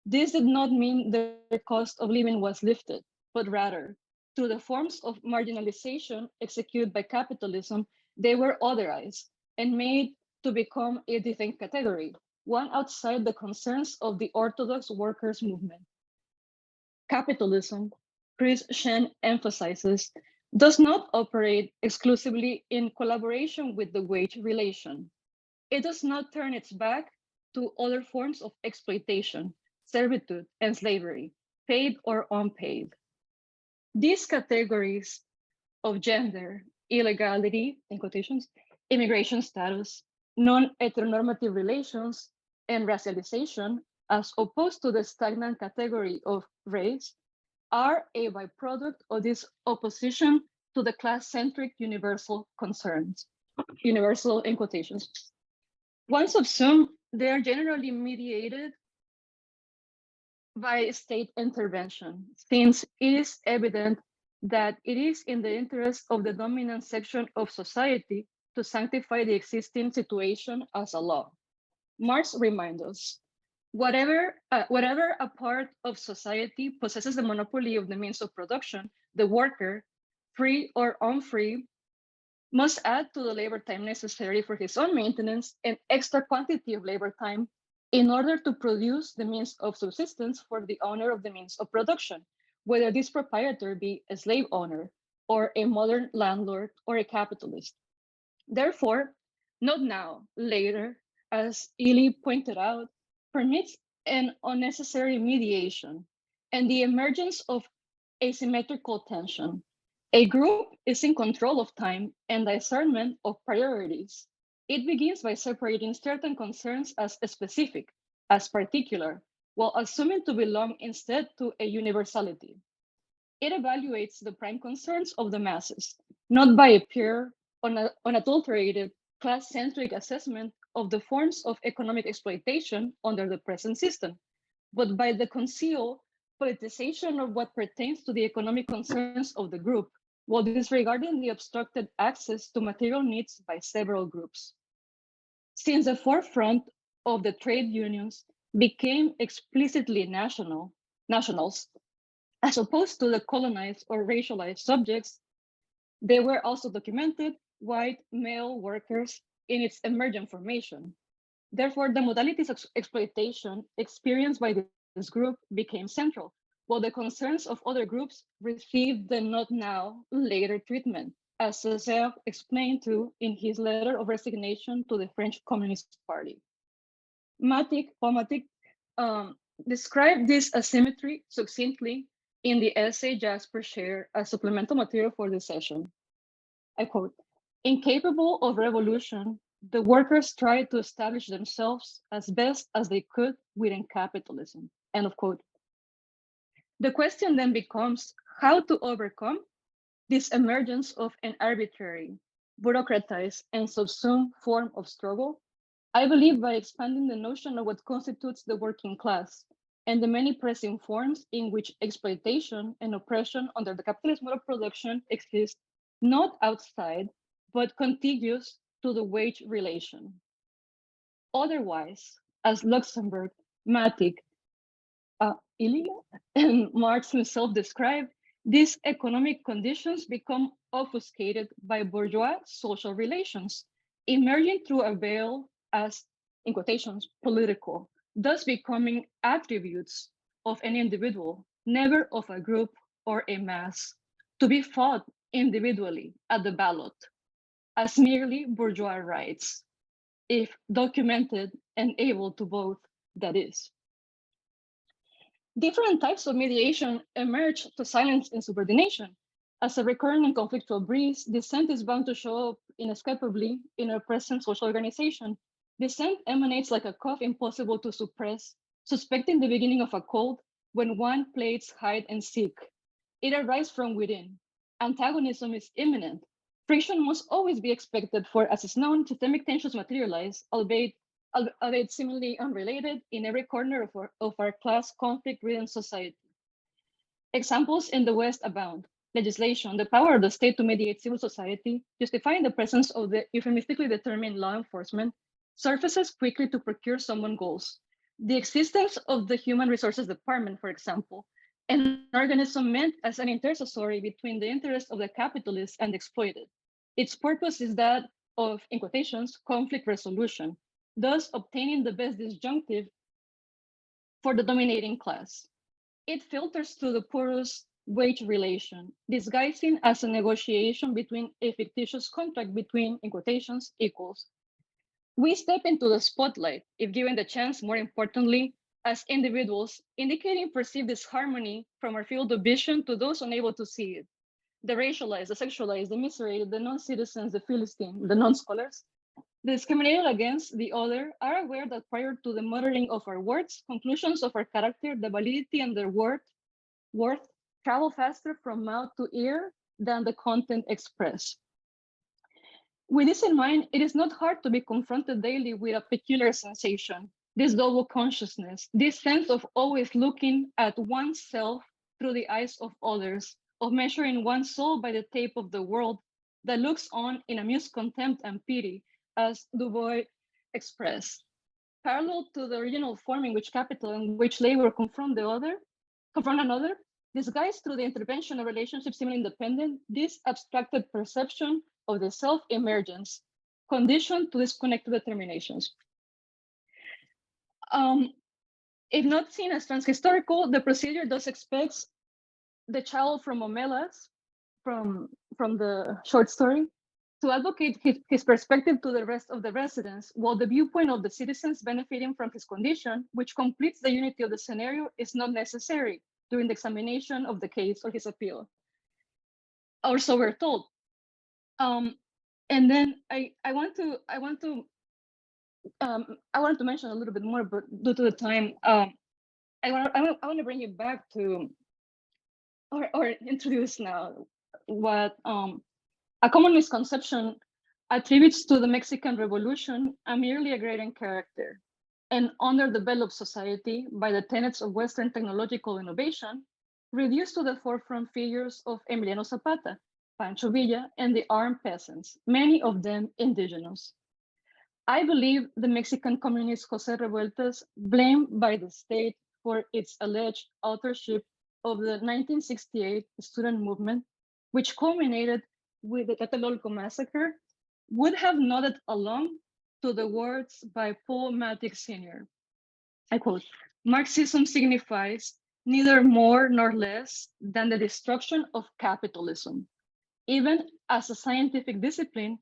Speaker 8: This did not mean their cost of living was lifted, but rather, through the forms of marginalization executed by capitalism, they were otherized and made to become a distinct category, one outside the concerns of the orthodox workers' movement. Capitalism, Chris Shen emphasizes, does not operate exclusively in collaboration with the wage relation. It does not turn its back to other forms of exploitation, servitude, and slavery, paid or unpaid. These categories of gender, illegality, in quotations, immigration status, non-heteronormative relations, and racialization, as opposed to the stagnant category of race, are a byproduct of this opposition to the class-centric universal concerns, universal in quotations. Once subsumed, they are generally mediated by state intervention, since it is evident that it is in the interest of the dominant section of society to sanctify the existing situation as a law. Marx reminds us, Whatever a part of society possesses the monopoly of the means of production, the worker, free or unfree, must add to the labor time necessary for his own maintenance an extra quantity of labor time in order to produce the means of subsistence for the owner of the means of production, whether this proprietor be a slave owner or a modern landlord or a capitalist. Therefore, not now, later, as Ely pointed out, permits an unnecessary mediation and the emergence of asymmetrical tension. A group is in control of time and discernment of priorities. It begins by separating certain concerns as specific, as particular, while assuming to belong instead to a universality. It evaluates the prime concerns of the masses, not by a pure, unadulterated, class-centric assessment of the forms of economic exploitation under the present system, but by the concealed politicization of what pertains to the economic concerns of the group, while disregarding the obstructed access to material needs by several groups. Since the forefront of the trade unions became explicitly nationals, as opposed to the colonized or racialized subjects, they were also documented white male workers in its emergent formation. Therefore, the modalities of exploitation experienced by this group became central, while the concerns of other groups received the not now, later treatment, as Césaire explained to in his letter of resignation to the French Communist Party. Mattick described this asymmetry succinctly in the essay Jasper shared as supplemental material for this session. I quote, "Incapable of revolution, the workers tried to establish themselves as best as they could within capitalism." End of quote. The question then becomes how to overcome this emergence of an arbitrary, bureaucratized, and subsumed form of struggle. I believe by expanding the notion of what constitutes the working class and the many pressing forms in which exploitation and oppression under the capitalist mode of production exist not outside, but contiguous to the wage relation. Otherwise, as Luxemburg, Mattick, Ilya, and Marx himself described, these economic conditions become obfuscated by bourgeois social relations, emerging through a veil as, in quotations, political, thus becoming attributes of an individual, never of a group or a mass, to be fought individually at the ballot as merely bourgeois rights, if documented and able to vote, that is. Different types of mediation emerge to silence insubordination. As a recurrent and conflictual breeze, dissent is bound to show up inescapably in our present social organization. Dissent emanates like a cough impossible to suppress, suspecting the beginning of a cold when one plays hide and seek. It arises from within. Antagonism is imminent. Friction must always be expected, for as is known, systemic tensions materialize, albeit seemingly unrelated, in every corner of our class conflict-ridden society. Examples in the West abound. Legislation, the power of the state to mediate civil society, justifying the presence of the euphemistically determined law enforcement, surfaces quickly to procure someone's goals. The existence of the Human Resources Department, for example, an organism meant as an intercessory between the interests of the capitalist and the exploited. Its purpose is that of, in quotations, conflict resolution, thus obtaining the best disjunctive for the dominating class. It filters through the porous wage relation, disguising as a negotiation between a fictitious contract between, in quotations, equals. We step into the spotlight, if given the chance, more importantly, as individuals, indicating perceived disharmony from our field of vision to those unable to see it. The racialized, the sexualized, the miserated, the non-citizens, the Philistine, the non-scholars, the discriminated against the other are aware that prior to the muttering of our words, conclusions of our character, the validity and their worth travel faster from mouth to ear than the content expressed. With this in mind, it is not hard to be confronted daily with a peculiar sensation, this double consciousness, this sense of always looking at oneself through the eyes of others, of measuring one's soul by the tape of the world that looks on in amused contempt and pity, as Du Bois expressed. parallel to the original form in which capital and which labor confront another, disguised through the intervention of relationships seemingly independent, this abstracted perception of the self-emergence, conditioned to disconnected determinations. If not seen as transhistorical, the procedure thus expects the child from Omelas, from the short story, to advocate his perspective to the rest of the residents, while the viewpoint of the citizens benefiting from his condition, which completes the unity of the scenario, is not necessary during the examination of the case or his appeal. Or so we're told. And then I wanted to mention a little bit more, but due to the time, I want to bring you back to, or introduce now what a common misconception attributes to the Mexican Revolution a merely agrarian character, an underdeveloped society by the tenets of Western technological innovation, reduced to the forefront figures of Emiliano Zapata, Pancho Villa, and the armed peasants, many of them indigenous. I believe the Mexican communist José Revueltas, blamed by the state for its alleged authorship of the 1968 student movement, which culminated with the Tlatelolco massacre, would have nodded along to the words by Paul Mattick Sr. I quote, "Marxism signifies neither more nor less than the destruction of capitalism. Even as a scientific discipline,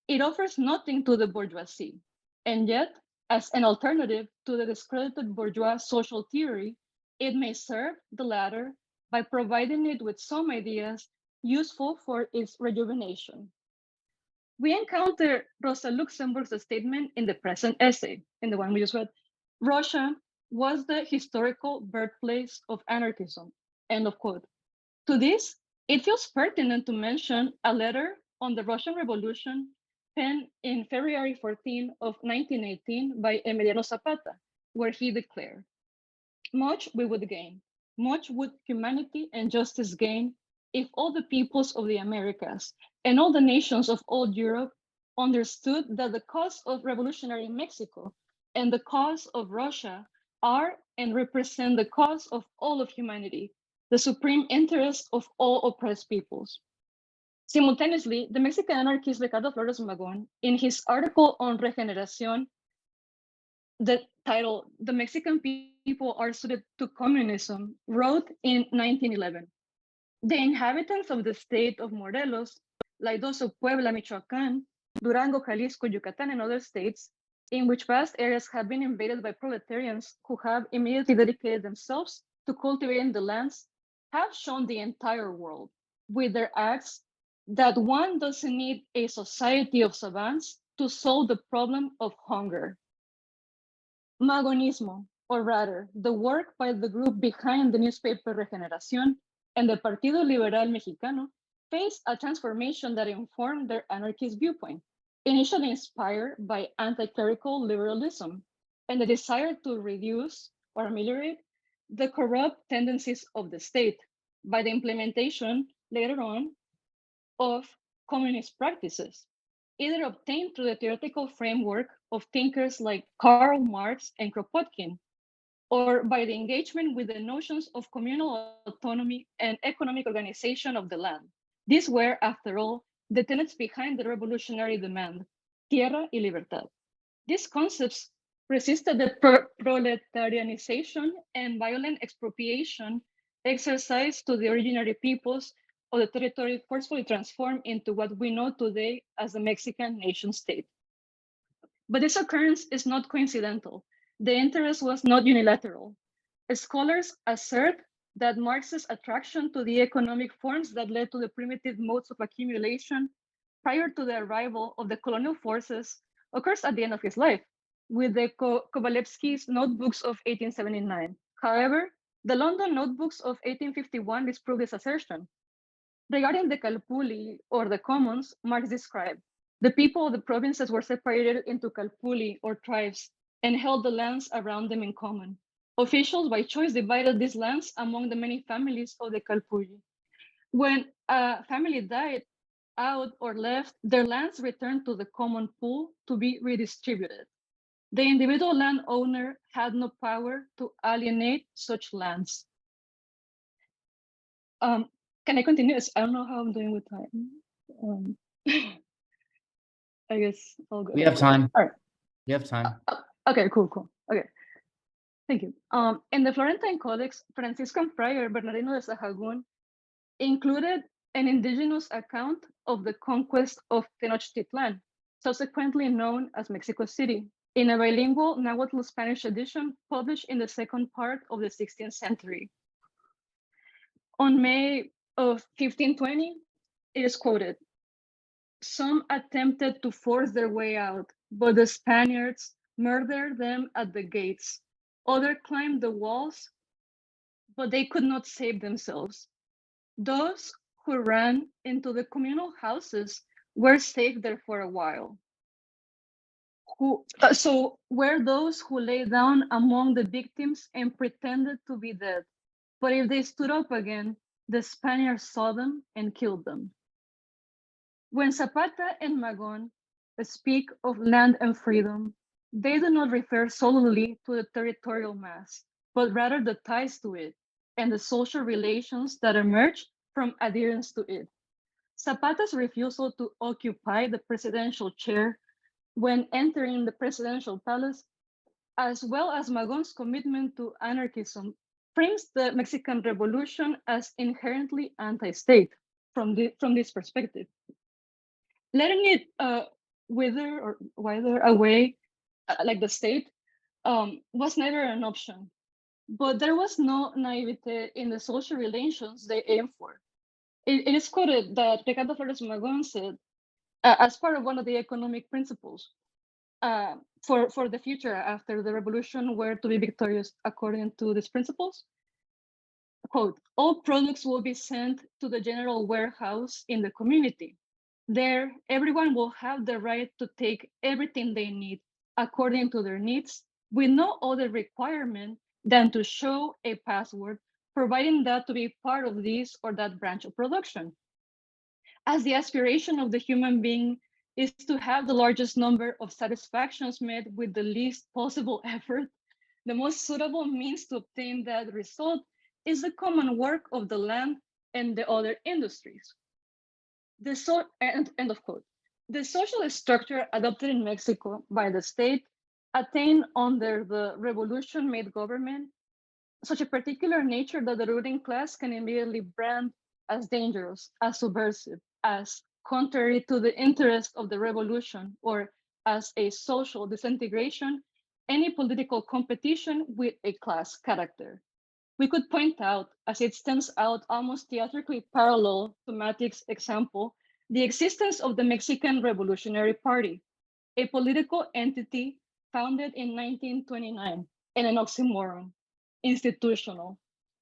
Speaker 8: it offers nothing to the bourgeoisie. And yet, as an alternative to the discredited bourgeois social theory, it may serve the latter by providing it with some ideas useful for its rejuvenation." We encounter Rosa Luxemburg's statement in the present essay, in the one we just read. Russia was the historical birthplace of anarchism, end of quote. To this, it feels pertinent to mention a letter on the Russian Revolution penned in February 14 of 1918 by Emiliano Zapata, where he declared, "Much we would gain, much would humanity and justice gain if all the peoples of the Americas and all the nations of old Europe understood that the cause of revolutionary Mexico and the cause of Russia are and represent the cause of all of humanity, the supreme interest of all oppressed peoples." Simultaneously, the Mexican anarchist Ricardo Flores Magón, in his article on Regeneración, the title, "The Mexican People Are Suited to Communism," wrote in 1911, "The inhabitants of the state of Morelos, like those of Puebla, Michoacán, Durango, Jalisco, Yucatan, and other states, in which vast areas have been invaded by proletarians who have immediately dedicated themselves to cultivating the lands, have shown the entire world, with their acts, that one doesn't need a society of savants to solve the problem of hunger." Magonismo, or rather, the work by the group behind the newspaper Regeneración and the Partido Liberal Mexicano, faced a transformation that informed their anarchist viewpoint, initially inspired by anti-clerical liberalism and the desire to reduce or ameliorate the corrupt tendencies of the state by the implementation later on of communist practices, either obtained through the theoretical framework of thinkers like Karl Marx and Kropotkin, or by the engagement with the notions of communal autonomy and economic organization of the land. These were, after all, the tenets behind the revolutionary demand, tierra y libertad. These concepts resisted the proletarianization and violent expropriation exercised to the originary peoples of the territory forcefully transformed into what we know today as the Mexican nation state. But this occurrence is not coincidental. The interest was not unilateral. Scholars assert that Marx's attraction to the economic forms that led to the primitive modes of accumulation prior to the arrival of the colonial forces occurs at the end of his life, with the Kovalevsky's notebooks of 1879. However, the London notebooks of 1851 disprove this assertion. Regarding the Calpulli, or the commons, Marx described, "The people of the provinces were separated into Calpulli, or tribes, and held the lands around them in common. Officials by choice divided these lands among the many families of the Calpulli. When a family died out or left, their lands returned to the common pool to be redistributed. The individual landowner had no power to alienate such lands. Can I continue? I don't know how I'm doing with time. I guess I'll go.
Speaker 1: We have time.
Speaker 8: All right.
Speaker 1: We have time.
Speaker 8: Okay, cool. Okay. Thank you. In the Florentine Codex, Franciscan friar Bernardino de Sahagún included an indigenous account of the conquest of Tenochtitlan, subsequently known as Mexico City, in a bilingual Nahuatl Spanish edition published in the second part of the 16th century. On May of 1520, it is quoted, "Some attempted to force their way out, but the Spaniards murdered them at the gates. Others climbed the walls, but they could not save themselves. Those who ran into the communal houses were safe there for a while. So were those who lay down among the victims and pretended to be dead. But if they stood up again, the Spaniards saw them and killed them." When Zapata and Magon speak of land and freedom, they do not refer solely to the territorial mass, but rather the ties to it and the social relations that emerge from adherence to it. Zapata's refusal to occupy the presidential chair when entering the presidential palace, as well as Magon's commitment to anarchism, frames the Mexican Revolution as inherently anti-state from this perspective. Letting it wither or wither away, like the state, was never an option. But there was no naivete in the social relations they aimed for. It is quoted that Ricardo Flores Magon said, as part of one of the economic principles for the future after the revolution were to be victorious according to these principles, quote, "All products will be sent to the general warehouse in the community. There, everyone will have the right to take everything they need according to their needs, with no other requirement than to show a password, providing that to be part of this or that branch of production. As the aspiration of the human being is to have the largest number of satisfactions met with the least possible effort, the most suitable means to obtain that result is the common work of the land and the other industries." End of quote. The social structure adopted in Mexico by the state attained under the revolution-made government such a particular nature that the ruling class can immediately brand as dangerous, as subversive, as contrary to the interest of the revolution, or as a social disintegration, any political competition with a class character. We could point out, as it stands out almost theatrically parallel to Mattick's example, the existence of the Mexican Revolutionary Party, a political entity founded in 1929, and an oxymoron: institutional,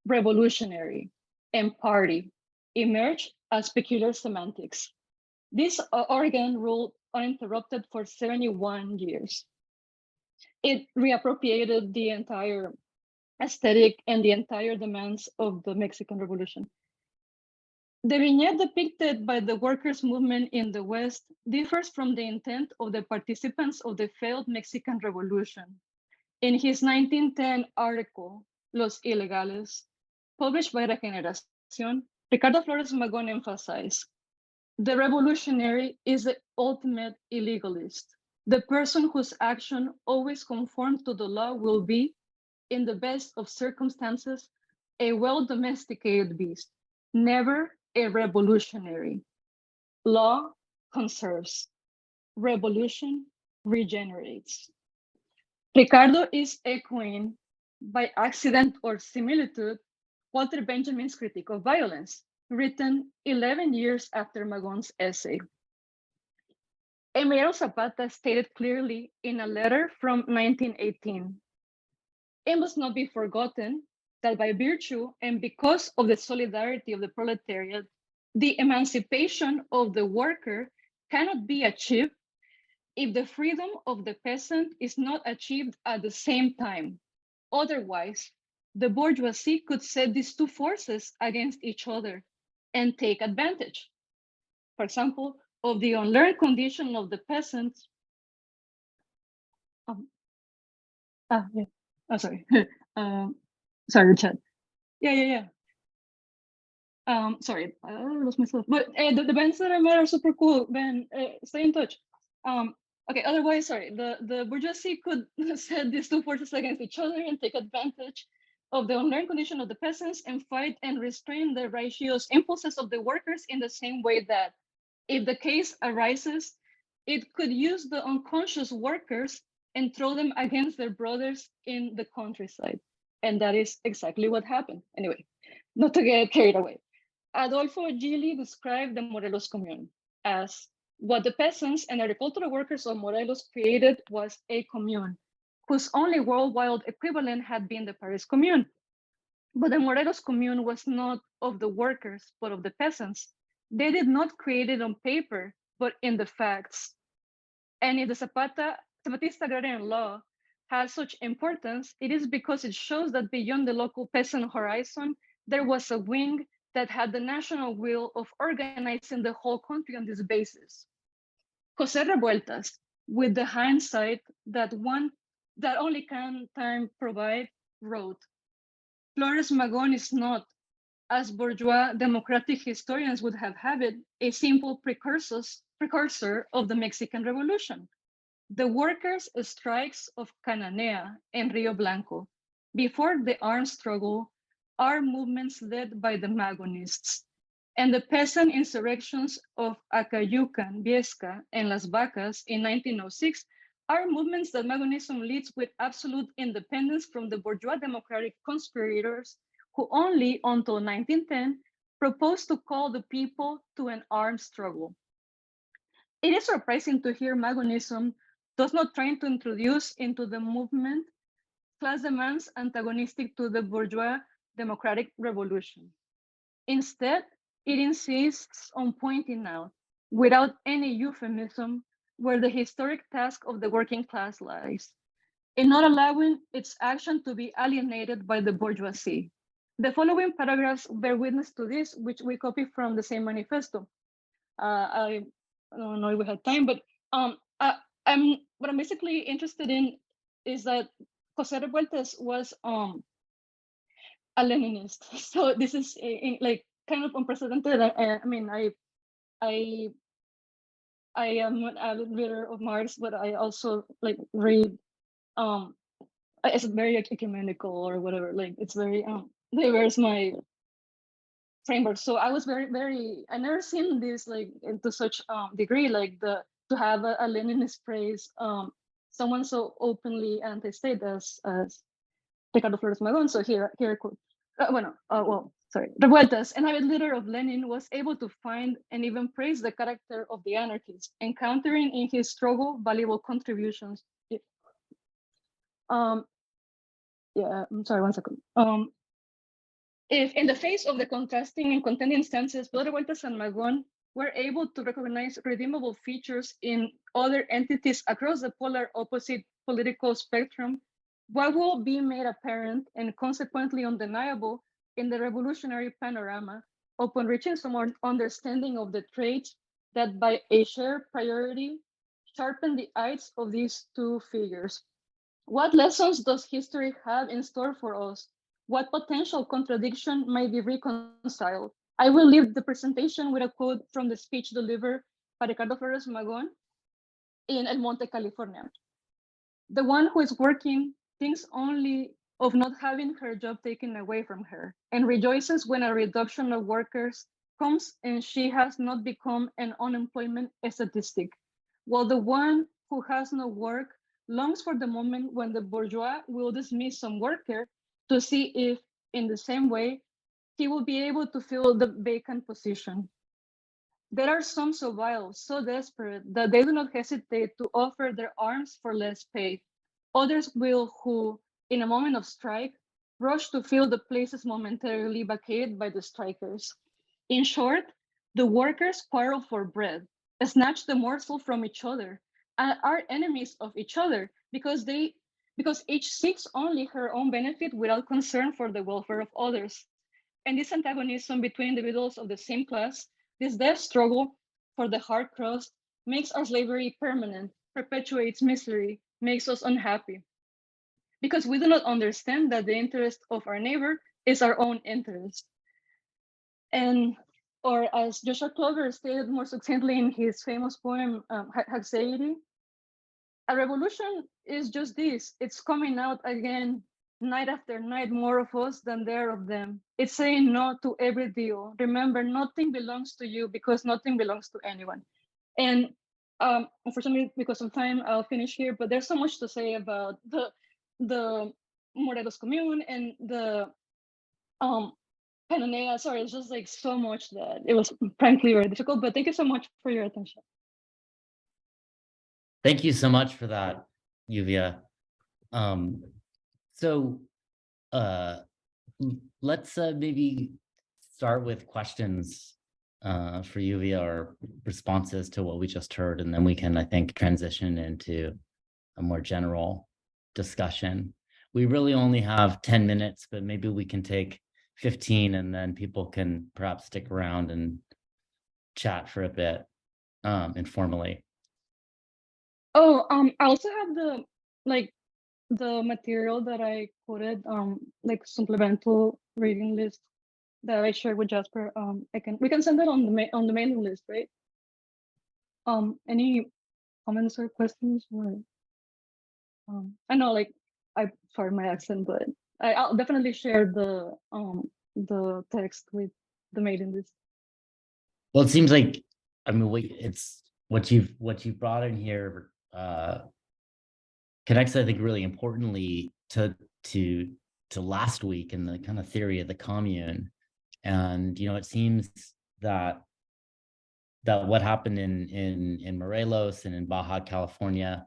Speaker 8: revolutionary, and party emerged as peculiar semantics. This organ ruled uninterrupted for 71 years. It reappropriated the entire aesthetic and the entire demands of the Mexican Revolution. The vignette depicted by the workers' movement in the West differs from the intent of the participants of the failed Mexican Revolution. In his 1910 article, Los Ilegales, published by Regeneración, Ricardo Flores Magón emphasized, "The revolutionary is the ultimate illegalist. The person whose action always conforms to the law will be, in the best of circumstances, a well-domesticated beast, never a revolutionary. Law conserves. Revolution regenerates." Ricardo is echoing, by accident or similitude, Walter Benjamin's Critique of Violence, written 11 years after Magon's essay. Emiliano Zapata stated clearly in a letter from 1918, "It must not be forgotten that by virtue and because of the solidarity of the proletariat, the emancipation of the worker cannot be achieved if the freedom of the peasant is not achieved at the same time. Otherwise, the bourgeoisie could set these two forces against each other and take advantage, for example, of the unlearned condition of the peasants Yeah. Oh, sorry. Sorry, chat. Yeah. Sorry, I lost myself. But the bands that I met are super cool. Ben, stay in touch. Okay. Otherwise, sorry. The bourgeoisie could set these two forces against each other and take advantage of the unlearned condition of the peasants and fight and restrain the righteous impulses of the workers in the same way that, if the case arises, it could use the unconscious workers and throw them against their brothers in the countryside. And that is exactly what happened. Anyway, not to get carried away. Adolfo Gili described the Morelos Commune as what the peasants and agricultural workers of Morelos created was a commune, whose only worldwide equivalent had been the Paris Commune. But the Morelos Commune was not of the workers, but of the peasants. They did not create it on paper, but in the facts. And if the Zapatista agrarian law has such importance, it is because it shows that beyond the local peasant horizon, there was a wing that had the national will of organizing the whole country on this basis. José Revueltas, with the hindsight that only time provide, wrote, Flores Magón is not, as bourgeois democratic historians would have it, a simple precursor of the Mexican Revolution. The workers' strikes of Cananea and Rio Blanco, before the armed struggle, are movements led by the Magonists, and the peasant insurrections of Acayucan, Viesca, and Las Vacas in 1906 are movements that Magonism leads with absolute independence from the bourgeois democratic conspirators who only until 1910 proposed to call the people to an armed struggle. It is surprising to hear Magonism does not try to introduce into the movement class demands antagonistic to the bourgeois democratic revolution. Instead, it insists on pointing out, without any euphemism, where the historic task of the working class lies, in not allowing its action to be alienated by the bourgeoisie. The following paragraphs bear witness to this, which we copy from the same manifesto. I don't know if we have time, but what I'm basically interested in is that José Revueltas was a Leninist. So this is like kind of unprecedented. I mean, I am an avid reader of Marx, but I also like read. It's very ecumenical or whatever. Like it's very diverse my framework. So I was very. I never seen this like to such degree, like to have a Leninist praise someone so openly anti-state as Ricardo Flores Magón. So here a quote. Revueltas, an avid leader of Lenin, was able to find and even praise the character of the anarchist, encountering in his struggle valuable contributions. I'm sorry, 1 second. If in the face of the contrasting and contending stances, Revueltas and Magón were able to recognize redeemable features in other entities across the polar opposite political spectrum, what will be made apparent and consequently undeniable in the revolutionary panorama upon reaching some more understanding of the traits that by a shared priority sharpen the eyes of these two figures. What lessons does history have in store for us? What potential contradiction might be reconciled? I will leave the presentation with a quote from the speech delivered by Ricardo Flores Magón in El Monte, California. The one who is working thinks only of not having her job taken away from her and rejoices when a reduction of workers comes and she has not become an unemployment statistic, while the one who has no work longs for the moment when the bourgeois will dismiss some worker to see if, in the same way, he will be able to fill the vacant position. There are some so vile, so desperate, that they do not hesitate to offer their arms for less pay. Others will who, in a moment of strike, rush to fill the places momentarily vacated by the strikers. In short, the workers quarrel for bread, snatch the morsel from each other, and are enemies of each other because each seeks only her own benefit without concern for the welfare of others. And this antagonism between individuals of the same class, this death struggle for the hard crust, makes our slavery permanent, perpetuates misery, makes us unhappy. because we do not understand that the interest of our neighbor is our own interest. And, or as Joshua Clover stated more succinctly in his famous poem, Haxeity, a revolution is just this. It's coming out again, night after night, more of us than there of them. It's saying no to every deal. Remember, nothing belongs to you because nothing belongs to anyone. And unfortunately, because of time, I'll finish here, but there's so much to say about the Morelos Commune and the Pananea. Sorry, it's just like so much that it was frankly very difficult, but thank you so much for your attention.
Speaker 1: Thank you so much for that, Yuvia. So let's maybe start with questions for Yuvia or responses to what we just heard, and then we can, I think, transition into a more general discussion. We really only have 10 minutes, but maybe we can take 15 and then people can perhaps stick around and chat for a bit informally.
Speaker 8: Oh, I also have the material that I quoted, like supplemental reading list that I shared with Jasper. We can send it on the mailing list, right? Any comments or questions? Or, I know, like, sorry my accent, but I'll definitely share the text with the mailing list.
Speaker 1: Well, it seems like, I mean, it's what you've brought in here connects, I think, really importantly to last week and the kind of theory of the commune. And it seems that what happened in Morelos and in Baja California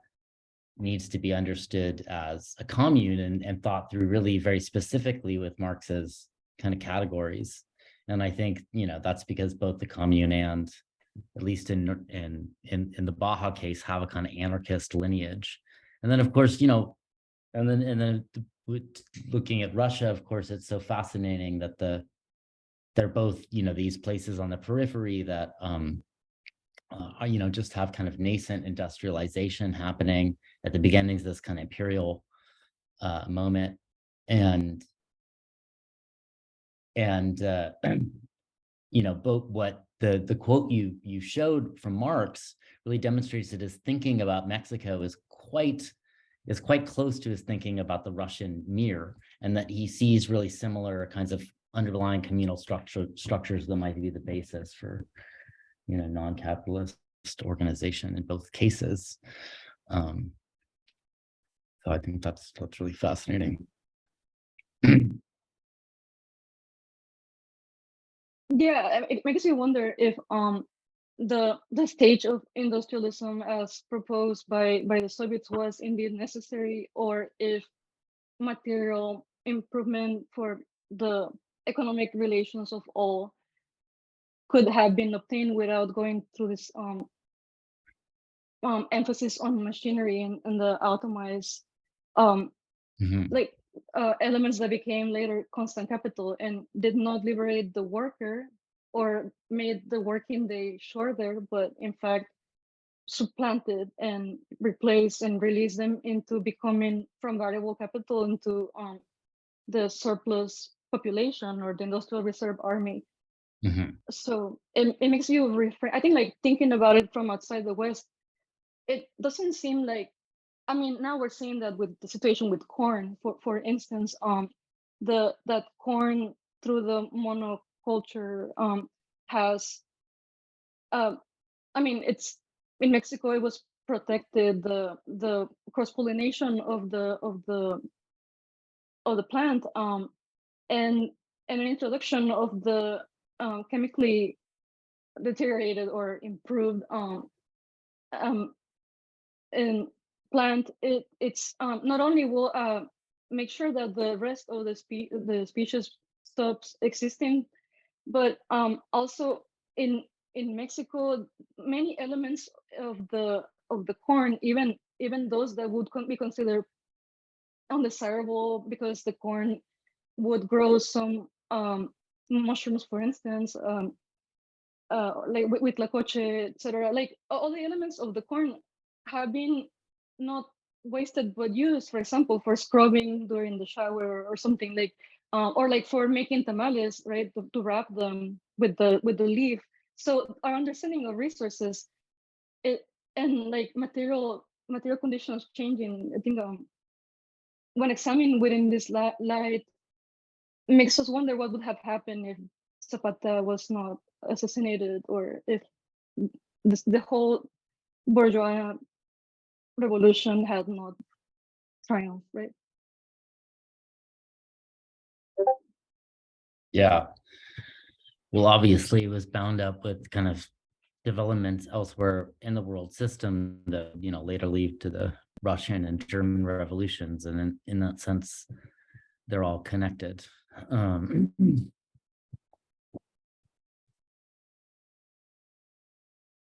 Speaker 1: needs to be understood as a commune and thought through really very specifically with Marx's kind of categories. And I think that's because both the commune and, at least in the Baja case, have a kind of anarchist lineage. And then, of course, and then looking at Russia, of course, it's so fascinating that they're both, these places on the periphery that, just have kind of nascent industrialization happening at the beginnings of this kind of imperial moment. And both what the quote you showed from Marx really demonstrates that his thinking about Mexico is quite close to his thinking about the Russian Mir, and that he sees really similar kinds of underlying communal structures that might be the basis for non-capitalist organization in both cases. So I think that's really fascinating.
Speaker 8: Yeah, it makes you wonder if the stage of industrialism as proposed by the Soviets was indeed necessary, or if material improvement for the economic relations of all could have been obtained without going through this emphasis on machinery and the automized elements that became later constant capital and did not liberate the worker or made the working day shorter, but in fact supplanted and replaced and released them into becoming from variable capital into the surplus population or the industrial reserve army. So it makes you refrain. I think, like, thinking about it from outside the West, it doesn't seem like, I mean, now we're seeing that with the situation with corn, for instance, that corn through the monoculture has, I mean, it's in Mexico, it was protected, the cross-pollination of the plant, and an introduction of the chemically deteriorated or improved in plant, it's not only will make sure that the rest of the species stops existing, but also in Mexico, many elements of the corn, even those that would be considered undesirable because the corn would grow some mushrooms, for instance, like with lacoche, etc. Like all the elements of the corn have been not wasted wood used, for example, for scrubbing during the shower or something like, or like for making tamales, right? To wrap them with the leaf. So our understanding of resources, it and like material conditions changing. I think when examined within this light, makes us wonder what would have happened if Zapata was not assassinated, or if the whole bourgeois revolution had not triumphed, right?
Speaker 1: Yeah. Well, obviously, it was bound up with kind of developments elsewhere in the world system that, you know, later lead to the Russian and German revolutions, and in that sense, they're all connected.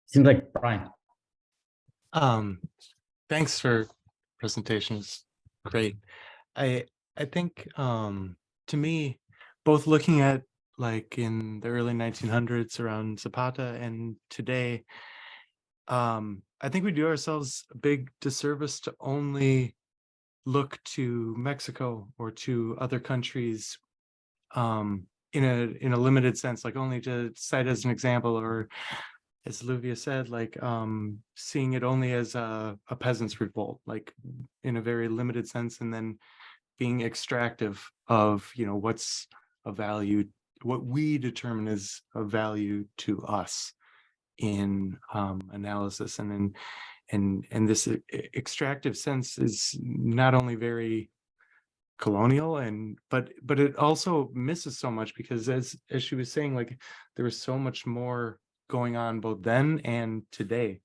Speaker 1: Seems like Brian.
Speaker 5: Thanks for presentation. It's great. I think to me, both looking at like in the early 1900s around Zapata and today, I think we do ourselves a big disservice to only look to Mexico or to other countries in a limited sense, like only to cite as an example, or as Livia said, like seeing it only as a peasant's revolt, like in a very limited sense, and then being extractive of, you know, what's a value, what we determine as a value to us in analysis, and this extractive sense is not only very colonial, but it also misses so much, because as she was saying, like there was so much more going on both then and today.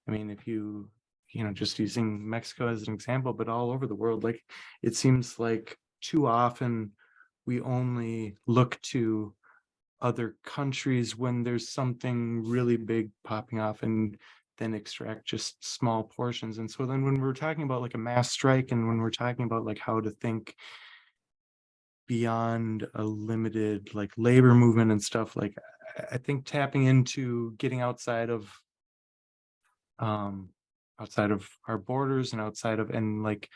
Speaker 5: I mean, if you know, just using Mexico as an example, but all over the world, like it seems like too often we only look to other countries when there's something really big popping off, and then extract just small portions. And so then when we're talking about like a mass strike, and when we're talking about like how to think beyond a limited like labor movement and stuff, like I think tapping into getting outside of our borders, and outside of, and like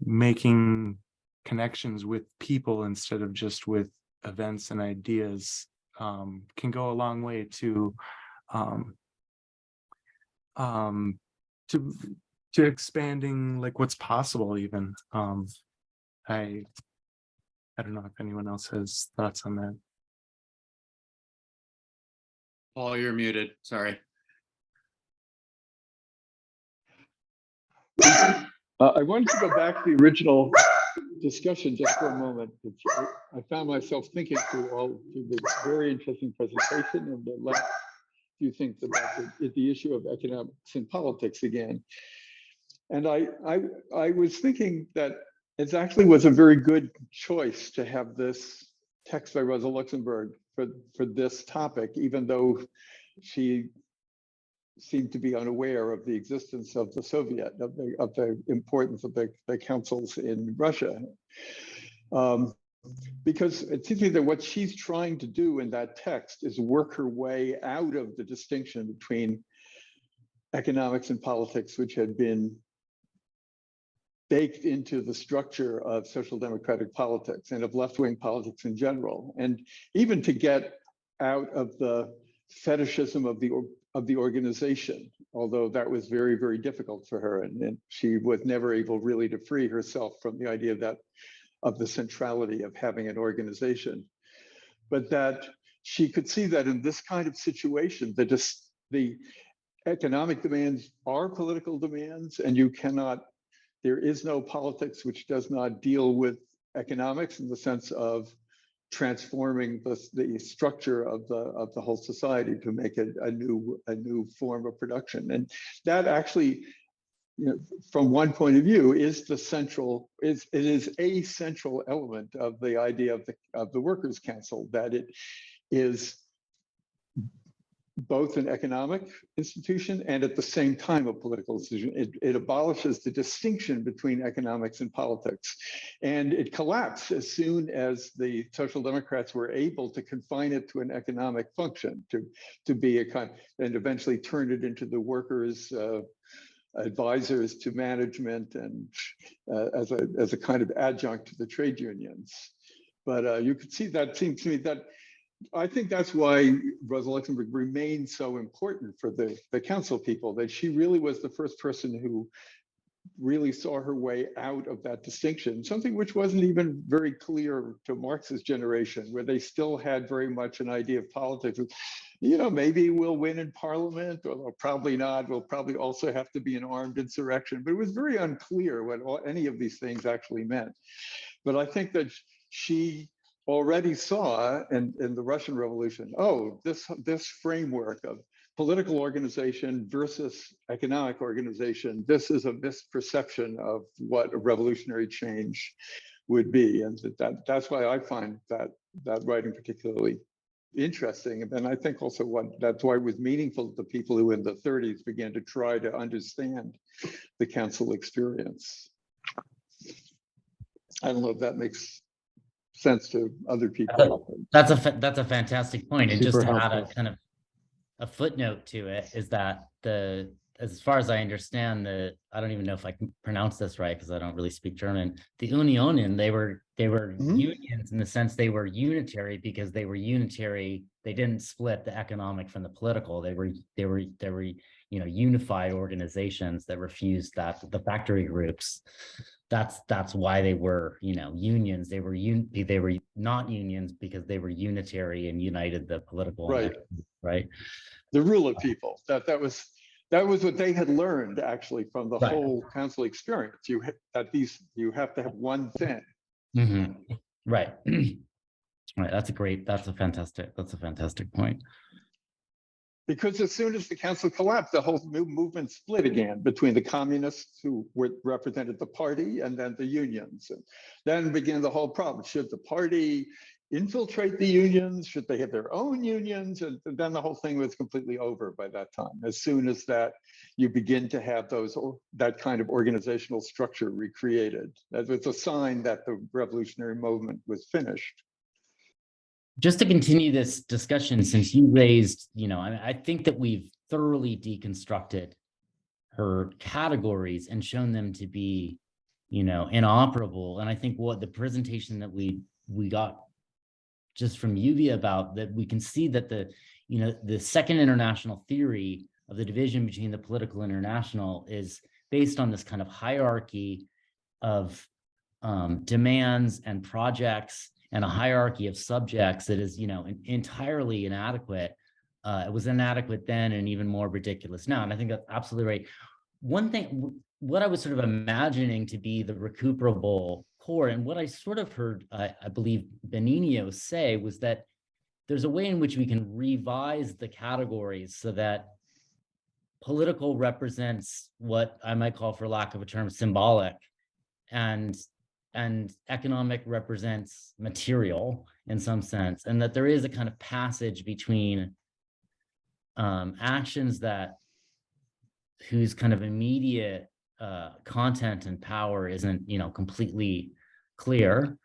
Speaker 5: making connections with people instead of just with events and ideas, can go a long way to expanding like what's possible even. I don't know if anyone else has thoughts on that.
Speaker 6: Paul, you're muted. Sorry.
Speaker 11: I wanted to go back to the original discussion just for a moment. I found myself thinking through the very interesting presentation and the last few things about the issue of economics and politics again. And I was thinking that it actually was a very good choice to have this text by Rosa Luxemburg for this topic, even though she seemed to be unaware of the existence of the Soviet, of the importance of the councils in Russia. Because it seems to me that what she's trying to do in that text is work her way out of the distinction between economics and politics, which had been baked into the structure of social democratic politics and of left-wing politics in general, and even to get out of the fetishism of the organization, although that was very, very difficult for her, and she was never able really to free herself from the idea of the centrality of having an organization. But that she could see that in this kind of situation, the economic demands are political demands, and there is no politics which does not deal with economics in the sense of transforming the structure of the whole society to make it a new form of production. And that actually, you know, from one point of view, is a central element of the idea of the Workers' Council, that it is both an economic institution and at the same time a political institution. It abolishes the distinction between economics and politics. And it collapsed as soon as the Social Democrats were able to confine it to an economic function, to be a kind, and eventually turned it into the workers' advisors to management and as a kind of adjunct to the trade unions. But you could see that, seems to me that I think that's why Rosa Luxemburg remained so important for the council people, that she really was the first person who really saw her way out of that distinction, something which wasn't even very clear to Marx's generation, where they still had very much an idea of politics. You know, maybe we'll win in parliament, or probably not. We'll probably also have to be an armed insurrection. But it was very unclear what any of these things actually meant. But I think that she already saw in the Russian Revolution, oh, this framework of political organization versus economic organization, this is a misperception of what a revolutionary change would be. And that's why I find that writing particularly interesting. And I think also that's why it was meaningful to people who in the 30s began to try to understand the council experience. I don't know if that makes sense to other people.
Speaker 1: That's a fantastic point. And just
Speaker 11: Super
Speaker 1: to add a
Speaker 11: helpful.
Speaker 1: kind of a footnote to it is that as far as I understand, I don't even know if I can pronounce this right because I don't really speak German. The Unionen, they were unions in the sense they were unitary because they were unitary. They didn't split the economic from the political. They were unified organizations that refused that the factory groups. That's why they were unions. They were not unions because they were unitary and united the political right.
Speaker 11: The rule of people, that was what they had learned actually from the whole council experience. You have to have one thing.
Speaker 1: Mm-hmm. Right. Right. That's a fantastic point.
Speaker 11: Because as soon as the council collapsed, the whole new movement split again between the communists who represented the party and then the unions. And then began the whole problem. Should the party infiltrate the unions? Should they have their own unions? And then the whole thing was completely over by that time. As soon as that, you begin to have that kind of organizational structure recreated. That was a sign that the revolutionary movement was finished.
Speaker 1: Just to continue this discussion, since you raised, I think that we've thoroughly deconstructed her categories and shown them to be, inoperable. And I think what the presentation that we got just from Yuvia about that, we can see that the second international theory of the division between the political and international is based on this kind of hierarchy of demands and projects and a hierarchy of subjects that is, entirely inadequate. It was inadequate then and even more ridiculous now. And I think that's absolutely right. One thing, what I was sort of imagining to be the recuperable core, and what I sort of heard, I believe Benigno say, was that there's a way in which we can revise the categories so that political represents what I might call, for lack of a term, symbolic, and economic represents material in some sense, and that there is a kind of passage between actions whose kind of immediate content and power isn't completely clear,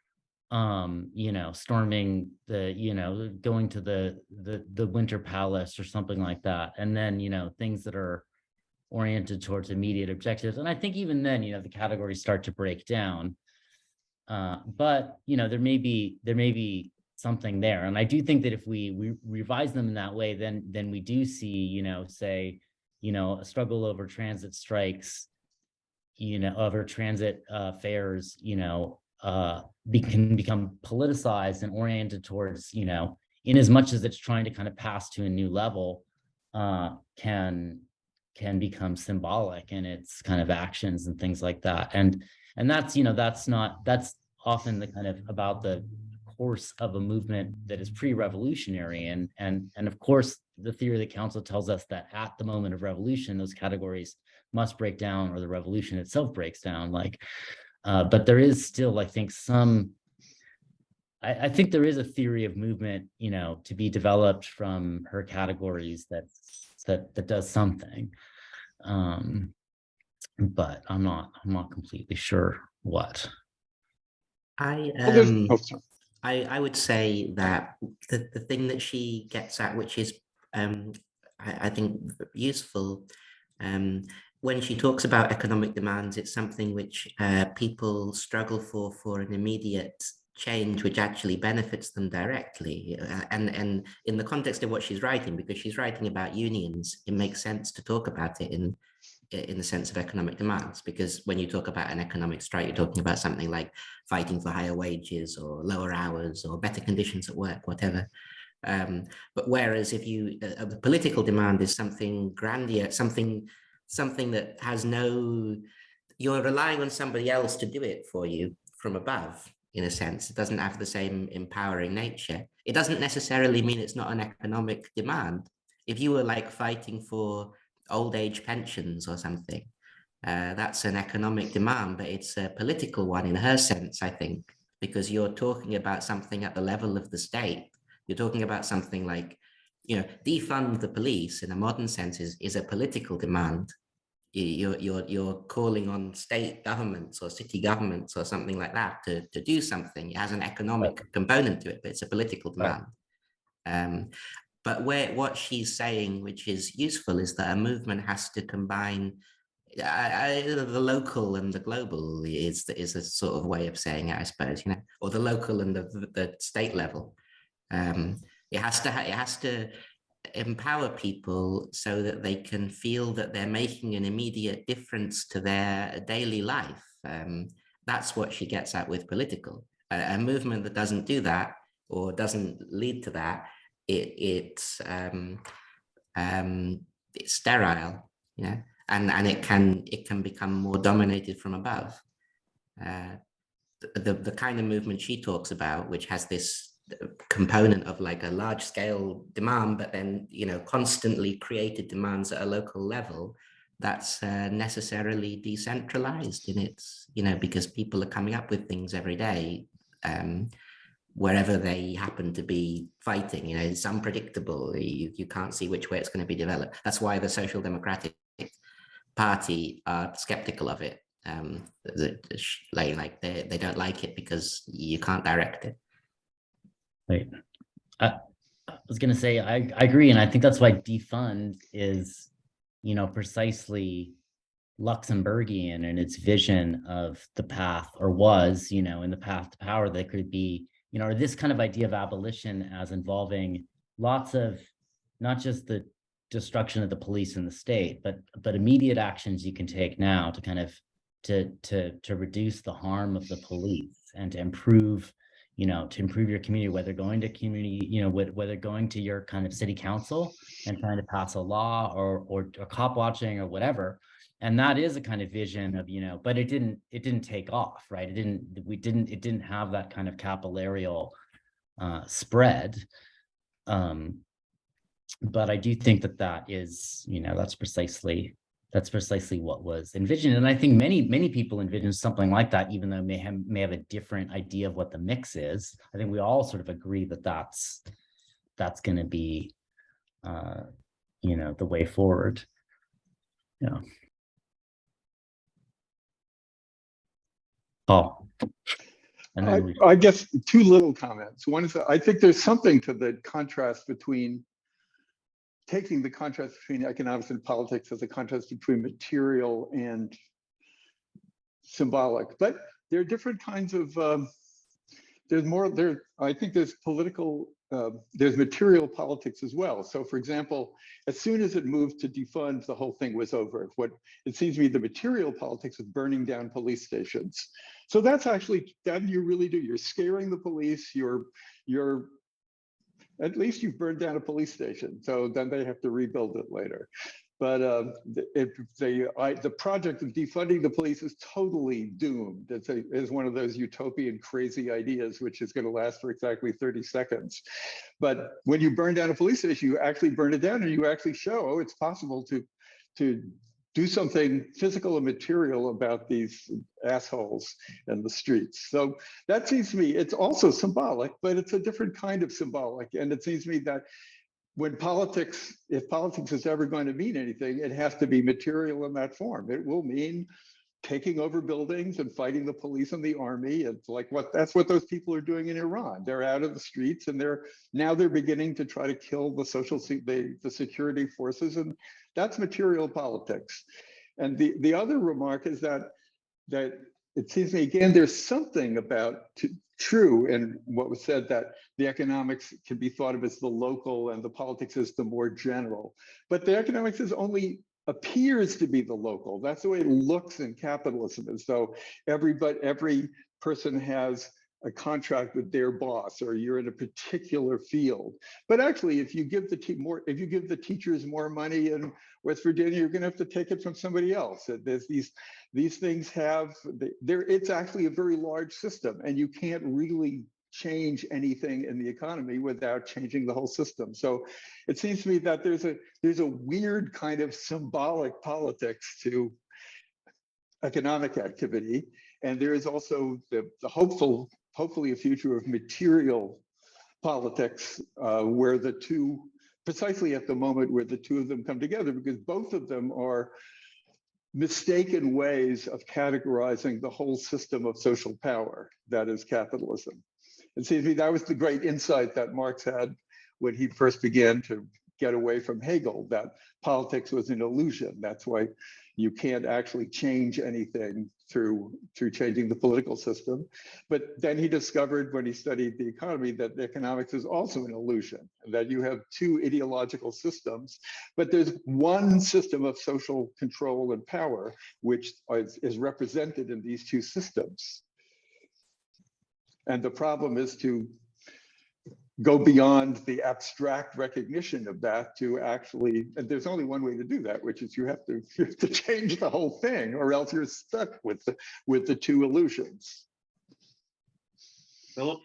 Speaker 1: storming going to the Winter Palace or something like that, and then things that are oriented towards immediate objectives. And I think even then the categories start to break down. But there may be something there, and I do think that if we revise them in that way, then we do see say a struggle over transit strikes, over transit fares, can become politicized and oriented towards in as much as it's trying to kind of pass to a new level, can become symbolic in its kind of actions and things like that. And that's that's often the kind of about the course of a movement that is pre-revolutionary, and of course the theory of the council tells us that at the moment of revolution those categories must break down, or the revolution itself breaks down. But there is still, I think, I think there is a theory of movement to be developed from her categories that does something. But I'm not completely sure what.
Speaker 10: I would say that the thing that she gets at, which is I think useful, when she talks about economic demands, it's something which people struggle for an immediate change, which actually benefits them directly. And in the context of what she's writing, because she's writing about unions, it makes sense to talk about it in the sense of economic demands, because when you talk about an economic strike, you're talking about something like fighting for higher wages or lower hours or better conditions at work, whatever. But whereas if you, the political demand is something grandiose, something that has no, you're relying on somebody else to do it for you from above, in a sense. It doesn't have the same empowering nature. It doesn't necessarily mean it's not an economic demand. If you were like fighting for old age pensions or something, that's an economic demand, but it's a political one in her sense, I think, because you're talking about something at the level of the state. You're talking about something like, you know, defund the police in a modern sense is a political demand. You're calling on state governments or city governments or something like that to do something. It has an economic component to it, but it's a political demand. But what she's saying, which is useful, is that a movement has to combine the local and the global is a sort of way of saying it, I suppose, you know, or the local and the state level. It has to empower people so that they can feel that they're making an immediate difference to their daily life. That's what she gets at with political. A movement that doesn't do that or doesn't lead to that, it's sterile, you know, and it can become more dominated from above. The kind of movement she talks about, which has this component of like a large scale demand, but then, you know, constantly created demands at a local level, that's necessarily decentralized in its, you know, because people are coming up with things every day, wherever they happen to be fighting. You know, it's unpredictable. You can't see which way it's going to be developed. That's why the Social Democratic Party are skeptical of it. Like they don't like it because you can't direct it.
Speaker 1: Right. I was going to say, I agree. And I think that's why defund is, you know, precisely Luxemburgian in its vision of the path, or was, you know, in the path to power that could be, you know, or this kind of idea of abolition as involving lots of, not just the destruction of the police and the state, but immediate actions you can take now to kind of to reduce the harm of the police and to improve, you know, to improve your community, whether going to community, you know, whether going to your kind of city council and trying to pass a law or cop watching or whatever. And that is a kind of vision of, you know, but it didn't take off, right? It didn't have that kind of capillarial spread. But I do think that is, you know, that's precisely what was envisioned. And I think many people envision something like that, even though may have a different idea of what the mix is. I think we all sort of agree that that's going to be, you know, the way forward. Yeah. Paul. And then
Speaker 11: I guess two little comments. One is that I think there's something to the contrast between taking the contrast between economics and politics as a contrast between material and symbolic, but there are different kinds of, I think there's political, there's material politics as well. So for example, as soon as it moved to defund, the whole thing was over. What it seems to me, the material politics is burning down police stations. So that's actually, that you really do, you're scaring the police, you're at least you've burned down a police station, so then they have to rebuild it later. But the project of defunding the police is totally doomed. It's one of those utopian crazy ideas, which is going to last for exactly 30 seconds. But when you burn down a police station, you actually burn it down and you actually show, oh, it's possible to do something physical and material about these assholes in the streets. So that seems to me, it's also symbolic, but it's a different kind of symbolic. And it seems to me that when politics, if politics is ever going to mean anything, it has to be material in that form. It will mean taking over buildings and fighting the police and the army. It's like that's what those people are doing in Iran. They're out of the streets and they're beginning to try to kill the security forces, and that's material politics. And the other remark is that it seems to me, again, there's something about true in what was said, that the economics can be thought of as the local and the politics as the more general. But the economics is only appears to be the local. That's the way it looks in capitalism, as though every person has a contract with their boss, or you're in a particular field. But actually, if you give the teachers more money in West Virginia, you're going to have to take it from somebody else. There's these things it's actually a very large system, and you can't really change anything in the economy without changing the whole system. So it seems to me that there's a weird kind of symbolic politics to economic activity, and there is also the hopefully a future of material politics, where the two, precisely at the moment where the two of them come together, because both of them are mistaken ways of categorizing the whole system of social power that is capitalism. It seems to me that was the great insight that Marx had when he first began to get away from Hegel, that politics was an illusion. That's why you can't actually change anything through changing the political system. But then he discovered, when he studied the economy, that economics is also an illusion, that you have two ideological systems, but there's one system of social control and power, which is represented in these two systems. And the problem is to go beyond the abstract recognition of that to actually, and there's only one way to do that, which is you have to change the whole thing, or else you're stuck with the two illusions.
Speaker 6: Philip?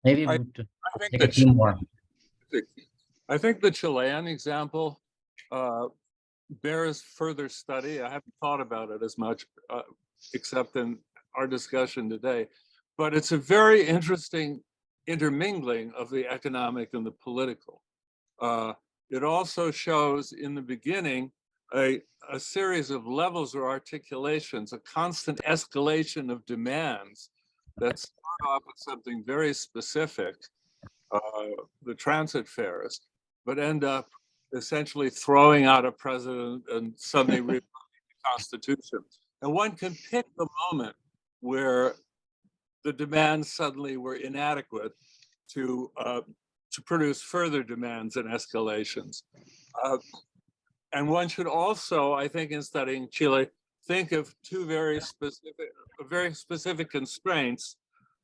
Speaker 1: Maybe
Speaker 4: I
Speaker 1: we'll
Speaker 4: think
Speaker 1: take a few more.
Speaker 4: I think the Chilean example bears further study. I haven't thought about it as much, except in our discussion today. But it's a very interesting intermingling of the economic and the political. It also shows in the beginning a series of levels or articulations, a constant escalation of demands that start off with something very specific, the transit fares, but end up essentially throwing out a president and suddenly rewriting the Constitution. And one can pick the moment where the demands suddenly were inadequate to produce further demands and escalations. And one should also, I think, in studying Chile, think of two very specific constraints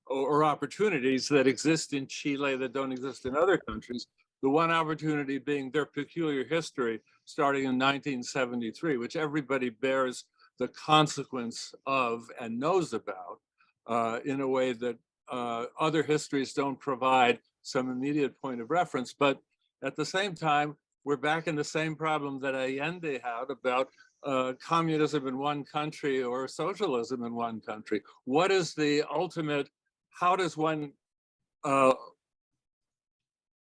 Speaker 4: or opportunities that exist in Chile that don't exist in other countries. The one opportunity being their peculiar history starting in 1973, which everybody bears the consequence of and knows about, in a way that other histories don't provide some immediate point of reference. But at the same time, we're back in the same problem that Allende had about communism in one country or socialism in one country. What is the ultimate, how does one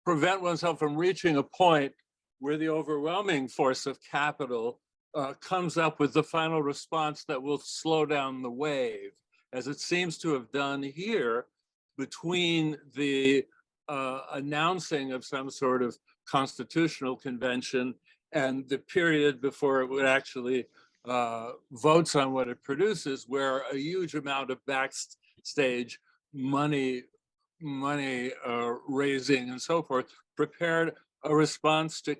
Speaker 4: prevent oneself from reaching a point where the overwhelming force of capital comes up with the final response that will slow down the wave, as it seems to have done here, between the announcing of some sort of constitutional convention and the period before it would actually votes on what it produces, where a huge amount of backstage money raising and so forth prepared a response to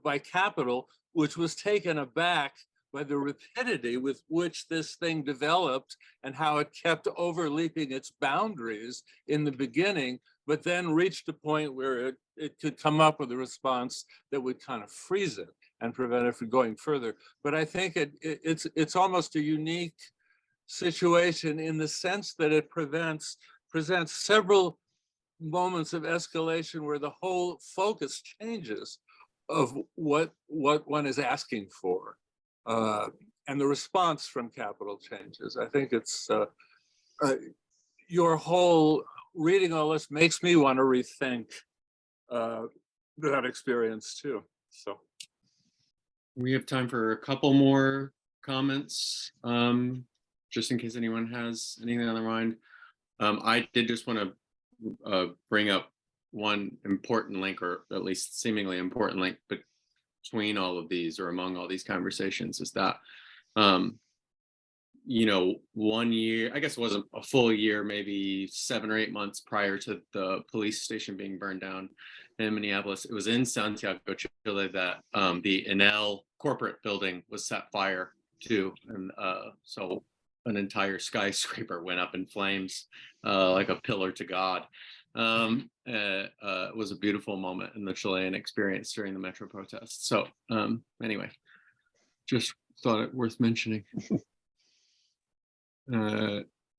Speaker 4: by capital, which was taken aback by the rapidity with which this thing developed and how it kept overleaping its boundaries in the beginning, but then reached a point where it could come up with a response that would kind of freeze it and prevent it from going further. But I think it's almost a unique situation in the sense that it presents several moments of escalation where the whole focus changes of what one is asking for. And the response from capital changes. I think it's your whole reading all this makes me want to rethink that experience too. So
Speaker 6: We have time for a couple more comments, just in case anyone has anything on their mind. I did just want to bring up one important link, or at least seemingly important link, but between all of these or among all these conversations is that, you know, 1 year, I guess it wasn't a full year, maybe 7 or 8 months prior to the police station being burned down in Minneapolis, it was in Santiago, Chile, that the Enel corporate building was set fire to. And so an entire skyscraper went up in flames, like a pillar to God. It was a beautiful moment in the Chilean experience during the Metro protests. So anyway, just thought it worth mentioning.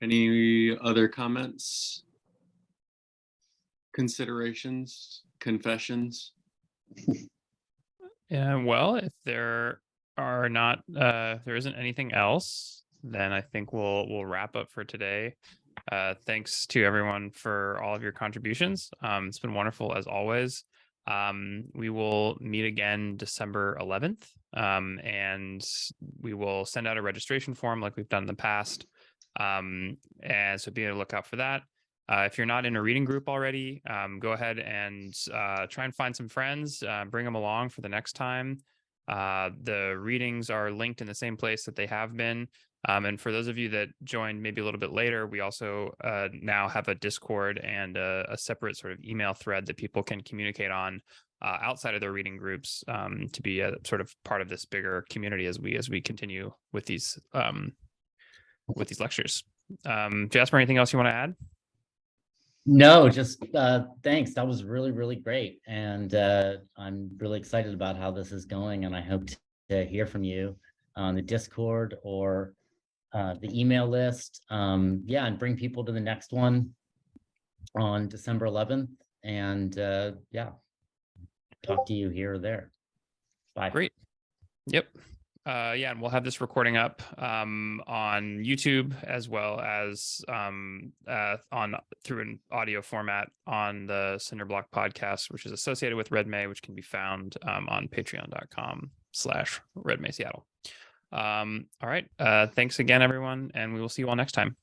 Speaker 6: Any other comments, considerations, confessions?
Speaker 2: Yeah, well, if there are not, if there isn't anything else, then I think we'll wrap up for today. Thanks to everyone for all of your contributions. It's been wonderful as always. We will meet again December 11th, and we will send out a registration form like we've done in the past. And so be on the lookout for that. If you're not in a reading group already, go ahead and try and find some friends, bring them along for the next time. The readings are linked in the same place that they have been. And for those of you that joined maybe a little bit later, we also now have a Discord and a separate sort of email thread that people can communicate on outside of their reading groups, to be a sort of part of this bigger community as we continue with these lectures. Jasper, anything else you want to add?
Speaker 1: No, just thanks. That was really, really great. And I'm really excited about how this is going. And I hope to hear from you on the Discord or the email list. Yeah, and bring people to the next one on December 11th. And yeah, talk to you here or there. Bye.
Speaker 2: Great. Yep. Yeah, and we'll have this recording up on YouTube as well as on through an audio format on the Cinderblock podcast, which is associated with Red May, which can be found on patreon.com/RedMaySeattle. All right. Thanks again, everyone, and we will see you all next time.